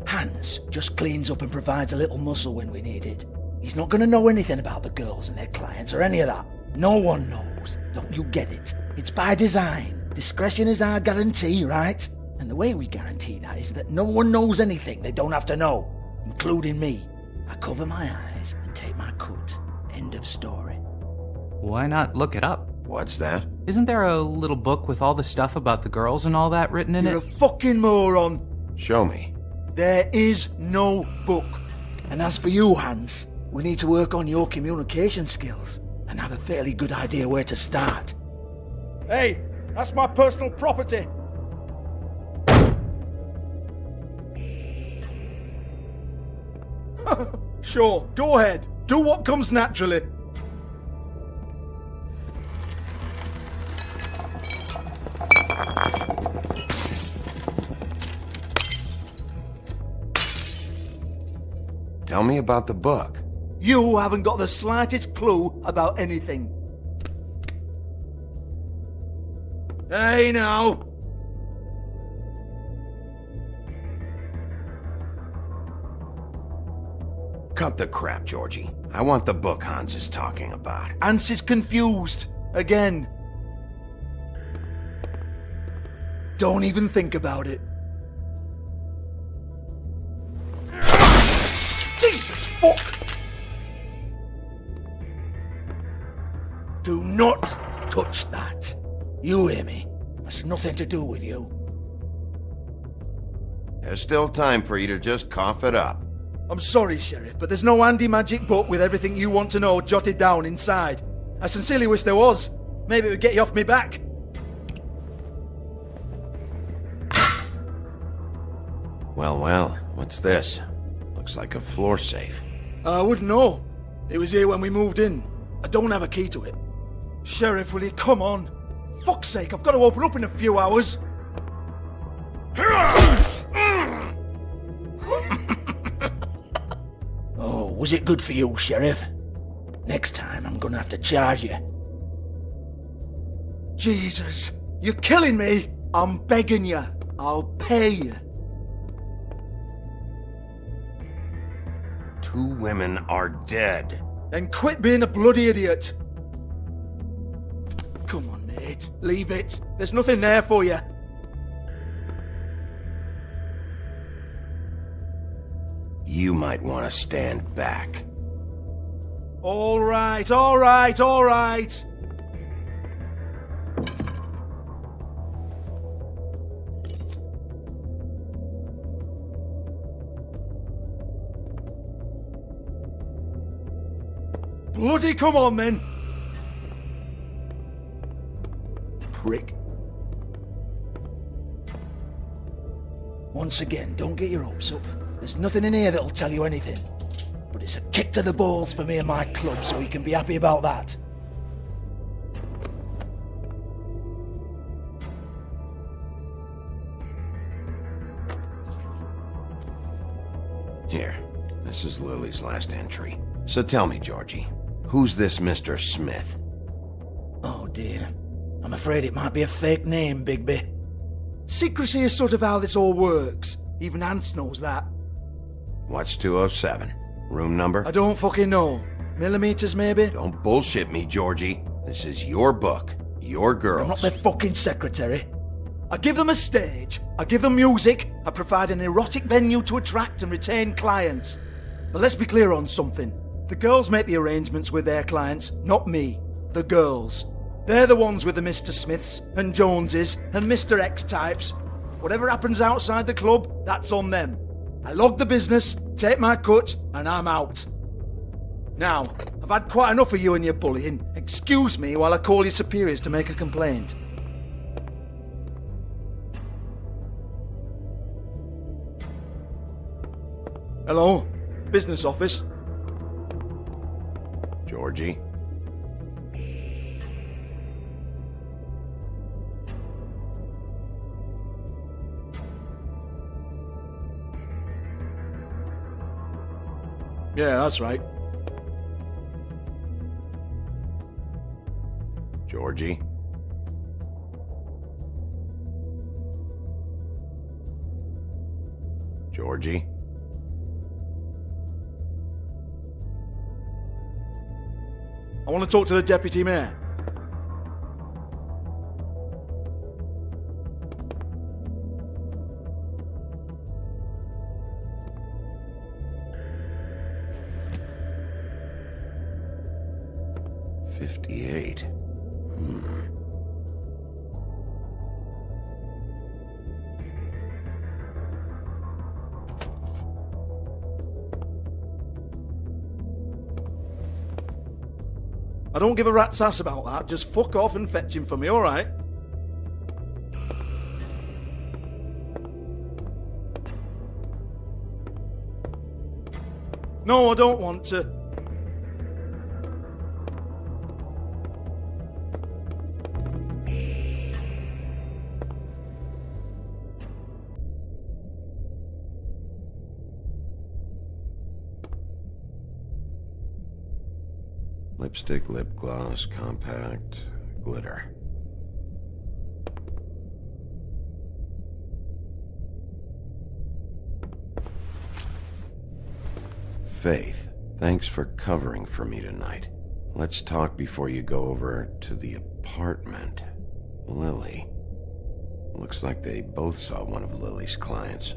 Hans just cleans up and provides a little muscle when we need it. He's not going to know anything about the girls and their clients or any of that. No one knows. Don't you get it? It's by design. Discretion is our guarantee, right? And the way we guarantee that is that no one knows anything they don't have to know, including me. I cover my eyes and take my cut. End of story. Why not look it up? What's that? Isn't there a little book with all the stuff about the girls and all that written in it? You're a fucking moron. Show me. There is no book. And as for you, Hans, we need to work on your communication skills and have a fairly good idea where to start. Hey, that's my personal property. Sure, go ahead. Do what comes naturally. Tell me about the book. You haven't got the slightest clue about anything. Hey, now. Cut the crap, Georgie. I want the book Hans is talking about. Hans is confused. Again. Don't even think about it. Jesus fuck! Do not touch that. You hear me? That's nothing to do with you. There's still time for you to just cough it up. I'm sorry, Sheriff, but there's no handy magic book with everything you want to know jotted down inside. I sincerely wish there was. Maybe it would get you off me back. Well, what's this? Looks like a floor safe. I wouldn't know. It was here when we moved in. I don't have a key to it. Sheriff, will you come on? Fuck's sake, I've got to open up in a few hours. Oh, was it good for you, Sheriff? Next time I'm gonna have to charge you. Jesus, you're killing me! I'm begging you. I'll pay you. 2 women are dead. Then quit being a bloody idiot. Come on, mate. Leave it. There's nothing there for you. You might want to stand back. All right, all right, all right. Bloody come on, then. Prick. Once again, don't get your hopes up. There's nothing in here that'll tell you anything. But it's a kick to the balls for me and my club, so you can be happy about that. Here, this is Lily's last entry. So tell me, Georgie, who's this Mr. Smith? Oh dear. I'm afraid it might be a fake name, Bigby. Secrecy is sort of how this all works. Even Ants knows that. What's 207? Room number? I don't fucking know. Millimeters, maybe? Don't bullshit me, Georgie. This is your book. Your girls. I'm not their fucking secretary. I give them a stage. I give them music. I provide an erotic venue to attract and retain clients. But let's be clear on something. The girls make the arrangements with their clients, not me. The girls. They're the ones with the Mr. Smiths and Joneses and Mr. X types. Whatever happens outside the club, that's on them. I log the business, take my cut, and I'm out. Now, I've had quite enough of you and your bullying. Excuse me while I call your superiors to make a complaint. Hello? Business office? Georgie? Yeah, that's right. Georgie? Georgie? I want to talk to the deputy mayor. I don't give a rat's ass about that. Just fuck off and fetch him for me, alright? No, I don't want to. Lipstick, lip gloss, compact, glitter. Faith, thanks for covering for me tonight. Let's talk before you go over to the apartment. Lily. Looks like they both saw one of Lily's clients.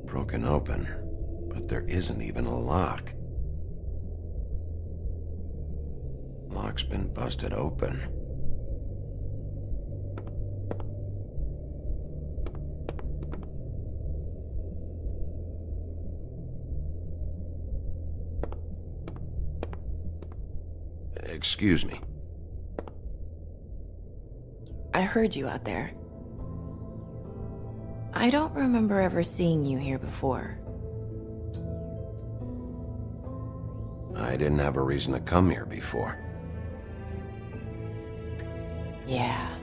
Broken open, but there isn't even a lock. Lock's been busted open. Excuse me. I heard you out there. I don't remember ever seeing you here before. I didn't have a reason to come here before. Yeah.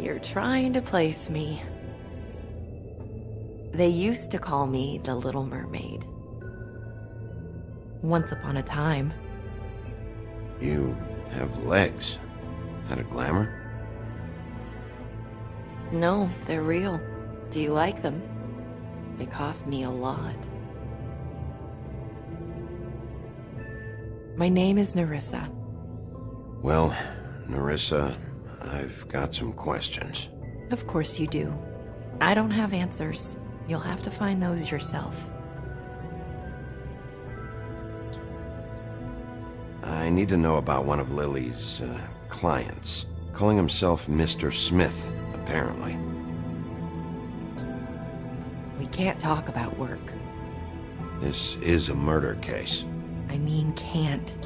You're trying to place me. They used to call me the Little Mermaid. Once upon a time. You have legs. That a glamour? No, they're real. Do you like them? They cost me a lot. My name is Nerissa. Well, Nerissa, I've got some questions. Of course you do. I don't have answers. You'll have to find those yourself. I need to know about one of Lily's, clients. Calling himself Mr. Smith, apparently. We can't talk about work. This is a murder case. I mean can't.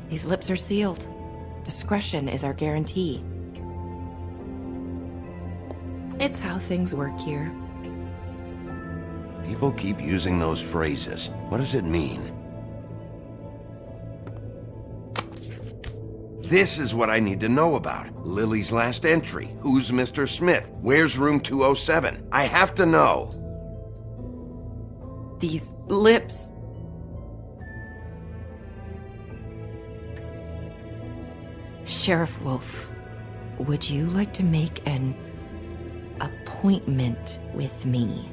These lips are sealed. Discretion is our guarantee. It's how things work here. People keep using those phrases. What does it mean? This is what I need to know about. Lily's last entry. Who's Mr. Smith? Where's room 207? I have to know. These lips. Sheriff Wolf, would you like to make an appointment with me?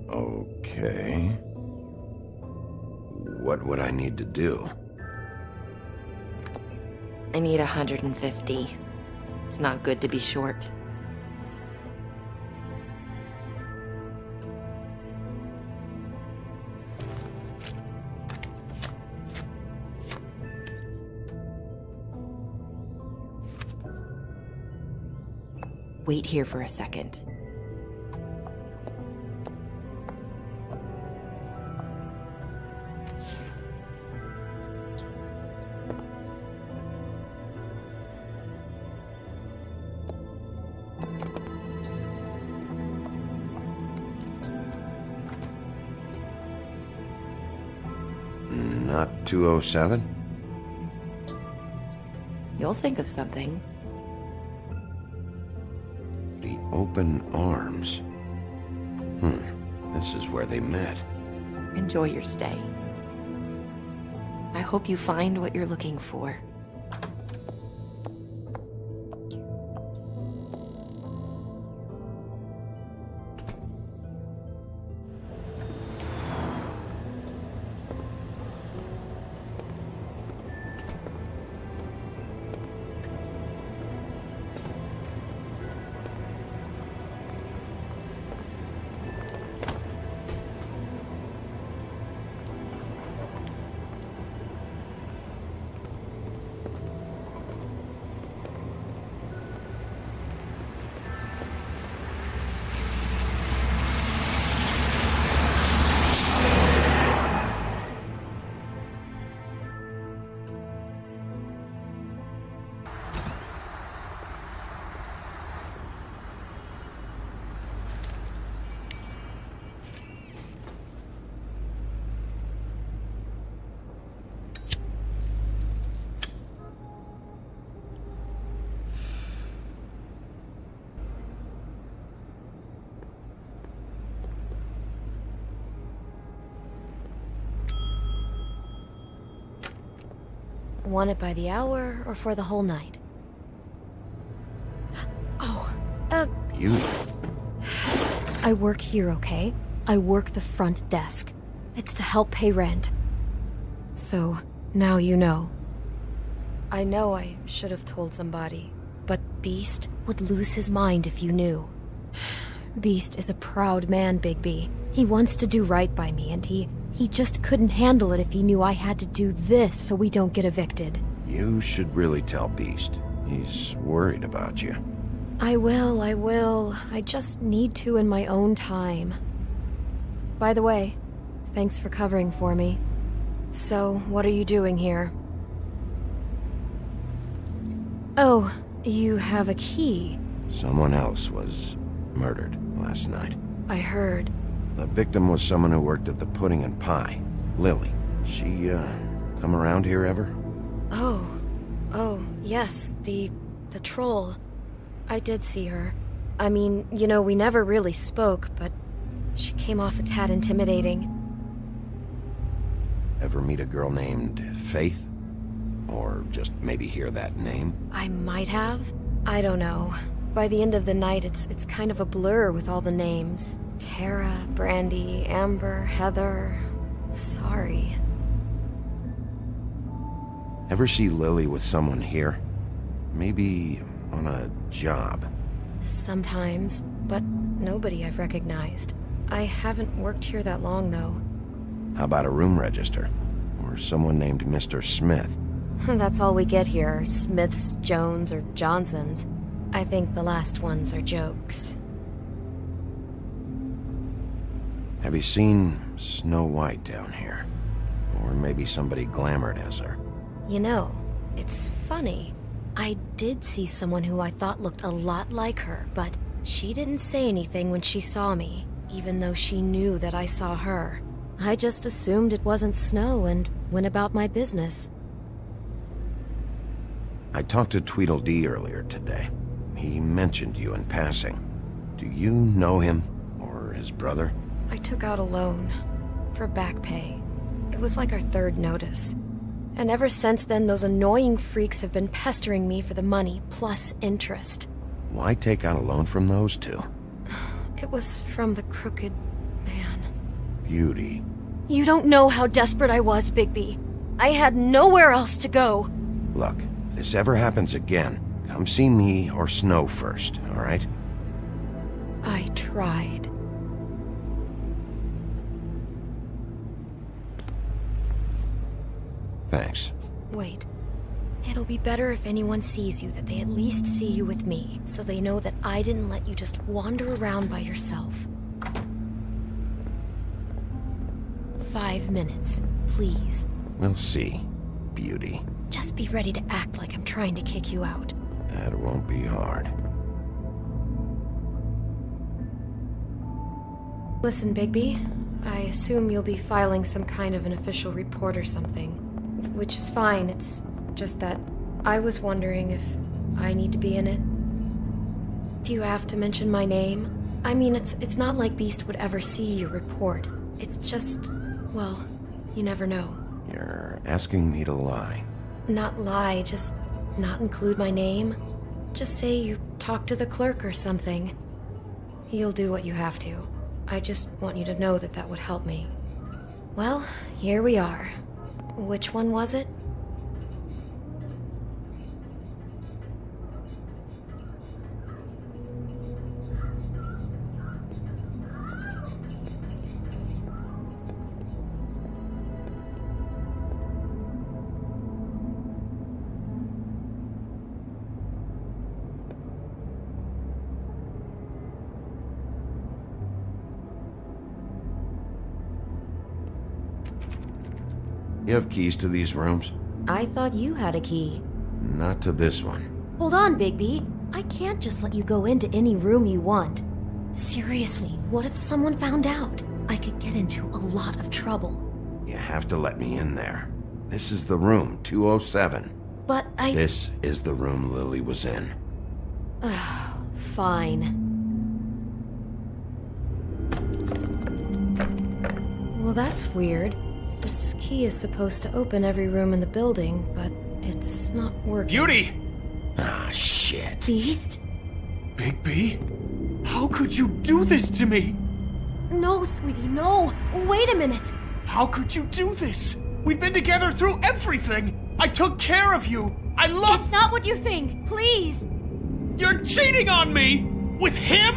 Okay. What would I need to do? I need 150. It's not good to be short. Wait here for a second. Not 207? You'll think of something. The open arms. This is where they met. Enjoy your stay. I hope you find what you're looking for. Want it by the hour or for the whole night? Oh, Beauty. I work here, okay? I work the front desk. It's to help pay rent. So, now you know. I know I should have told somebody, but Beast would lose his mind if you knew. Beast is a proud man, Bigby. He wants to do right by me, and he just couldn't handle it if he knew I had to do this so we don't get evicted. You should really tell Beast. He's worried about you. I will. I just need to in my own time. By the way, thanks for covering for me. So, what are you doing here? Oh, you have a key. Someone else was murdered last night. I heard. The victim was someone who worked at the Pudding and Pie. Lily. She, come around here ever? Oh, yes, the troll. I did see her. I mean, you know, we never really spoke, but she came off a tad intimidating. Ever meet a girl named Faith? Or just maybe hear that name? I might have. I don't know. By the end of the night, it's kind of a blur with all the names. Tara, Brandy, Amber, Heather... Sorry. Ever see Lily with someone here? Maybe on a job? Sometimes, but nobody I've recognized. I haven't worked here that long, though. How about a room register? Or someone named Mr. Smith? That's all we get here, Smiths, Jones, or Johnsons. I think the last ones are jokes. Have you seen Snow White down here? Or maybe somebody glamored as her? You know, it's funny. I did see someone who I thought looked a lot like her, but she didn't say anything when she saw me, even though she knew that I saw her. I just assumed it wasn't Snow and went about my business. I talked to Tweedledee earlier today. He mentioned you in passing. Do you know him? Or his brother? I took out a loan. For back pay. It was like our third notice. And ever since then, those annoying freaks have been pestering me for the money, plus interest. Why take out a loan from those two? It was from the crooked man. Beauty. You don't know how desperate I was, Bigby. I had nowhere else to go. Look, if this ever happens again, come see me or Snow first, all right? I tried. Thanks. Wait. It'll be better if anyone sees you that they at least see you with me, so they know that I didn't let you just wander around by yourself. 5 minutes, please. We'll see, Beauty. Just be ready to act like I'm trying to kick you out. That won't be hard. Listen, Bigby. I assume you'll be filing some kind of an official report or something. Which is fine, it's just that I was wondering if I need to be in it. Do you have to mention my name? I mean, it's not like Beast would ever see your report. It's just, well, you never know. You're asking me to lie. Not lie, just not include my name. Just say you talked to the clerk or something. You'll do what you have to. I just want you to know that that would help me. Well, here we are. Which one was it? You have keys to these rooms? I thought you had a key. Not to this one. Hold on, Bigby. I can't just let you go into any room you want. Seriously, what if someone found out? I could get into a lot of trouble. You have to let me in there. This is the room, 207. But This is the room Lily was in. Fine. Well, that's weird. This key is supposed to open every room in the building, but it's not working. Beauty! Ah, shit. Beast? Bigby? How could you do this to me? No, sweetie, no! Wait a minute! How could you do this? We've been together through everything! I took care of you! I love— It's not what you think! Please! You're cheating on me! With him?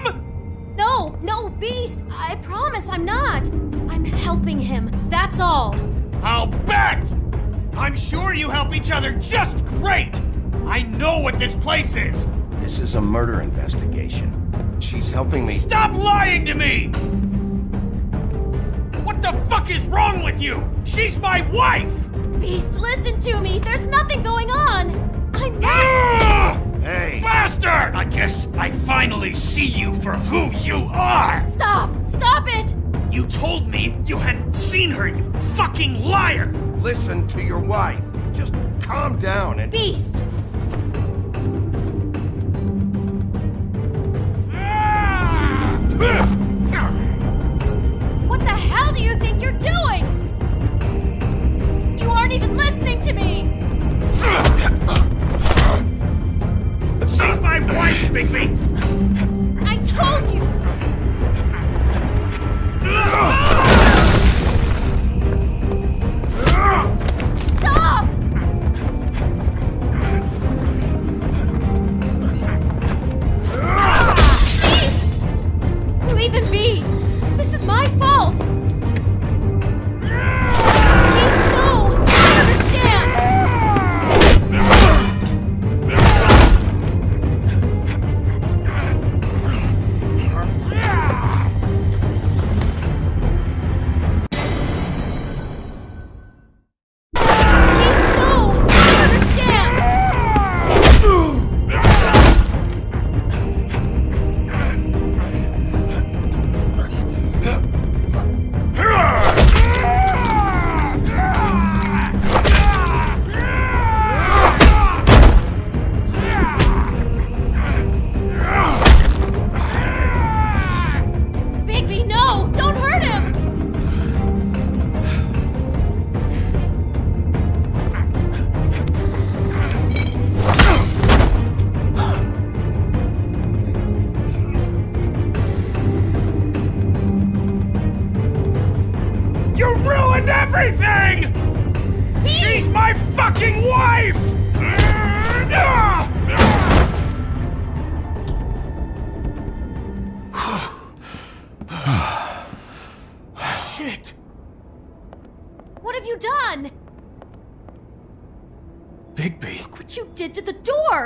No, Beast! I promise I'm not! I'm helping him, that's all! I'll bet! I'm sure you help each other just great! I know what this place is! This is a murder investigation. She's helping me— Stop lying to me! What the fuck is wrong with you? She's my wife! Beast, listen to me! There's nothing going on! I'm not— Hey! Bastard! I guess I finally see you for who you are! Stop! Stop it! You told me you hadn't seen her, you fucking liar! Listen to your wife. Just calm down and... Beast! What the hell do you think you're doing? You aren't even listening to me! She's my wife, Bigby! I told you! Stop! Please! Leave him be! This is my fault! Please, no! I understand!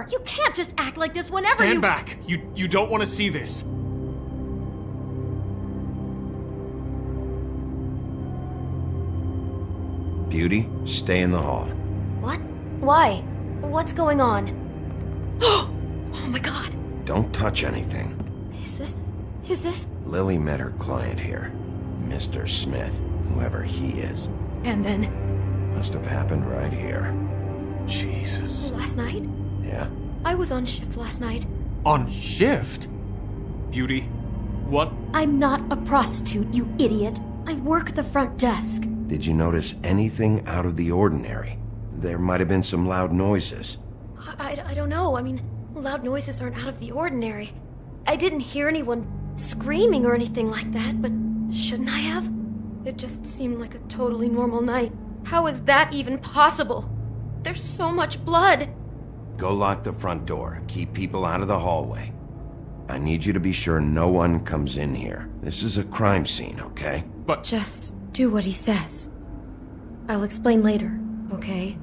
You can't just act like this whenever Stand back! You don't want to see this. Beauty, stay in the hall. What? Why? What's going on? Oh my god! Don't touch anything. Is this? Lily met her client here. Mr. Smith, whoever he is. And then? Must have happened right here. Jesus. Last night? Yeah? I was on shift last night. On shift? Beauty, what? I'm not a prostitute, you idiot. I work the front desk. Did you notice anything out of the ordinary? There might have been some loud noises. I don't know. I mean, loud noises aren't out of the ordinary. I didn't hear anyone screaming or anything like that, but shouldn't I have? It just seemed like a totally normal night. How is that even possible? There's so much blood. Go lock the front door. Keep people out of the hallway. I need you to be sure no one comes in here. This is a crime scene, okay? But... Just do what he says. I'll explain later, okay?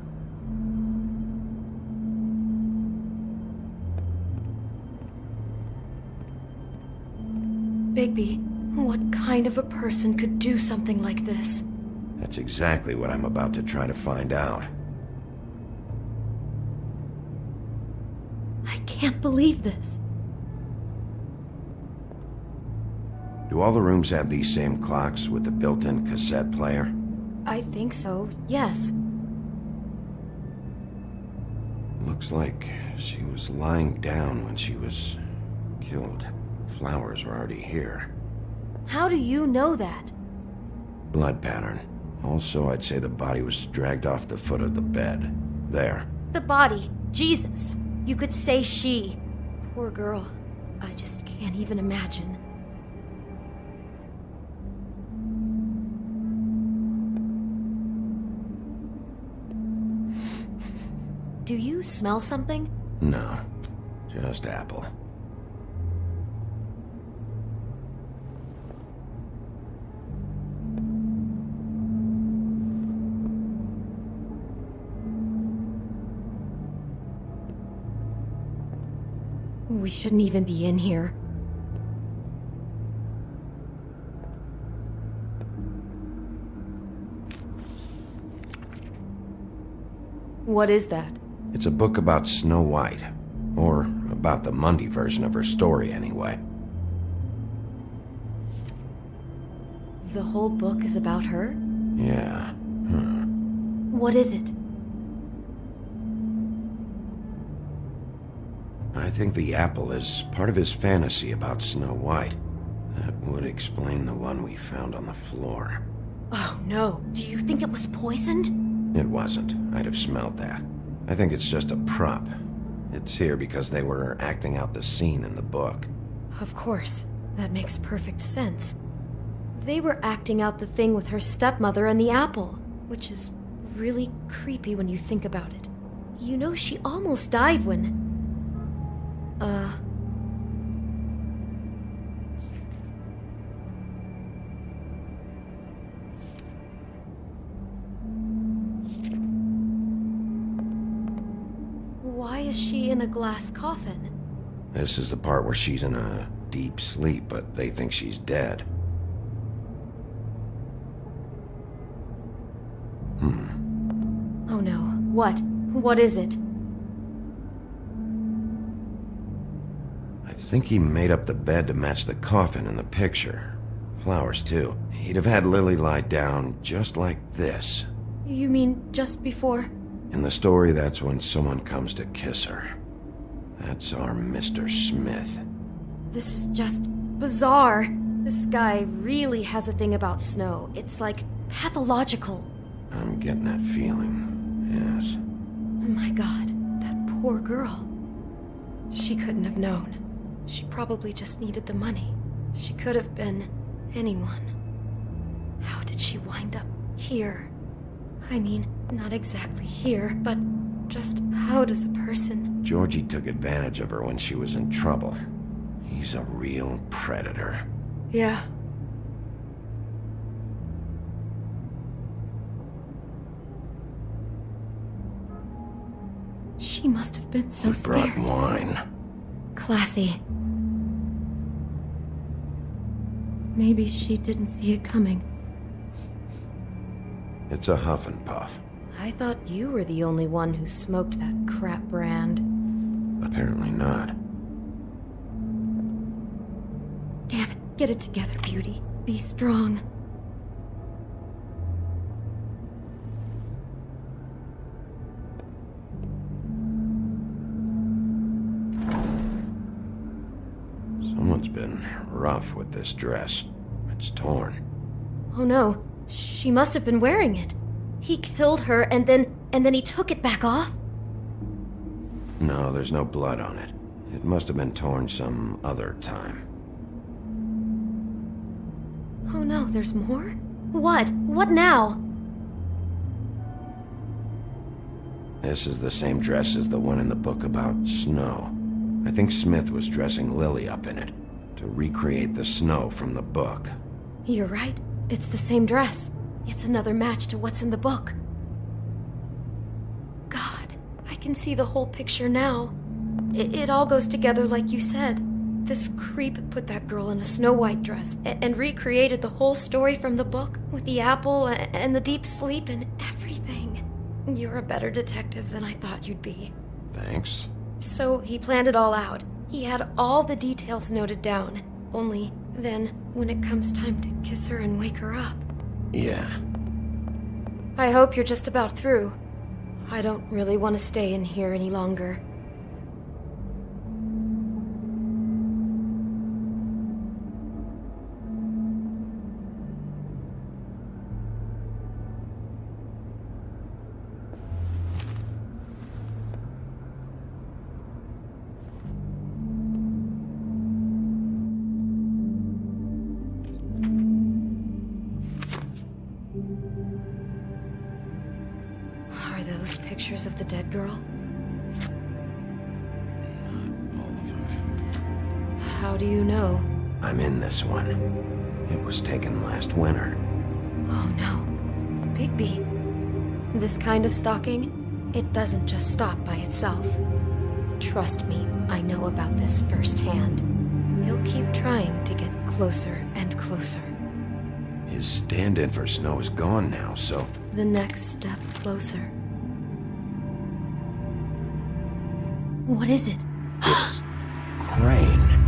Bigby, what kind of a person could do something like this? That's exactly what I'm about to try to find out. I can't believe this. Do all the rooms have these same clocks with the built-in cassette player? I think so, yes. Looks like she was lying down when she was killed. Flowers were already here. How do you know that? Blood pattern. Also, I'd say the body was dragged off the foot of the bed. There. The body. Jesus. You could say she. Poor girl. I just can't even imagine. Do you smell something? No. Just apple. We shouldn't even be in here. What is that? It's a book about Snow White. Or about the Mundy version of her story, anyway. The whole book is about her? Yeah. What is it? I think the apple is part of his fantasy about Snow White. That would explain the one we found on the floor. Oh no, do you think it was poisoned? It wasn't. I'd have smelled that. I think it's just a prop. It's here because they were acting out the scene in the book. Of course. That makes perfect sense. They were acting out the thing with her stepmother and the apple, which is really creepy when you think about it. You know, she almost died when... Why is she in a glass coffin? This is the part where she's in a deep sleep, but they think she's dead. Oh no. What? What is it? I think he made up the bed to match the coffin in the picture. Flowers, too. He'd have had Lily lie down just like this. You mean just before? In the story, that's when someone comes to kiss her. That's our Mr. Smith. This is just bizarre. This guy really has a thing about Snow. It's like pathological. I'm getting that feeling, yes. Oh my god, that poor girl. She couldn't have known. She probably just needed the money. She could have been anyone. How did she wind up here? I mean, not exactly here, but just how does a person... Georgie took advantage of her when she was in trouble. He's a real predator. Yeah. She must have been so brought scared. wine. Classy. Maybe she didn't see it coming. It's a huff and puff. I thought you were the only one who smoked that crap brand. Apparently not. Damn it, get it together, Beauty. Be strong. Someone's been rough with this dress. It's torn. Oh no, she must have been wearing it. He killed her and then he took it back off? No, there's no blood on it. It must have been torn some other time. Oh no, there's more? What? What now? This is the same dress as the one in the book about Snow. I think Smith was dressing Lily up in it to recreate the Snow from the book. You're right. It's the same dress. It's another match to what's in the book. God, I can see the whole picture now. It all goes together like you said. This creep put that girl in a Snow White dress and recreated the whole story from the book with the apple and the deep sleep and everything. You're a better detective than I thought you'd be. Thanks. So he planned it all out. He had all the details noted down. Only then, when it comes time to kiss her and wake her up. Yeah. I hope you're just about through. I don't really want to stay in here any longer. Pictures of the dead girl? Not all of them. How do you know? I'm in this one. It was taken last winter. Oh no. Bigby. This kind of stalking, it doesn't just stop by itself. Trust me, I know about this firsthand. He'll keep trying to get closer and closer. His stand-in for Snow is gone now, so... The next step closer. What is it? It's Crane.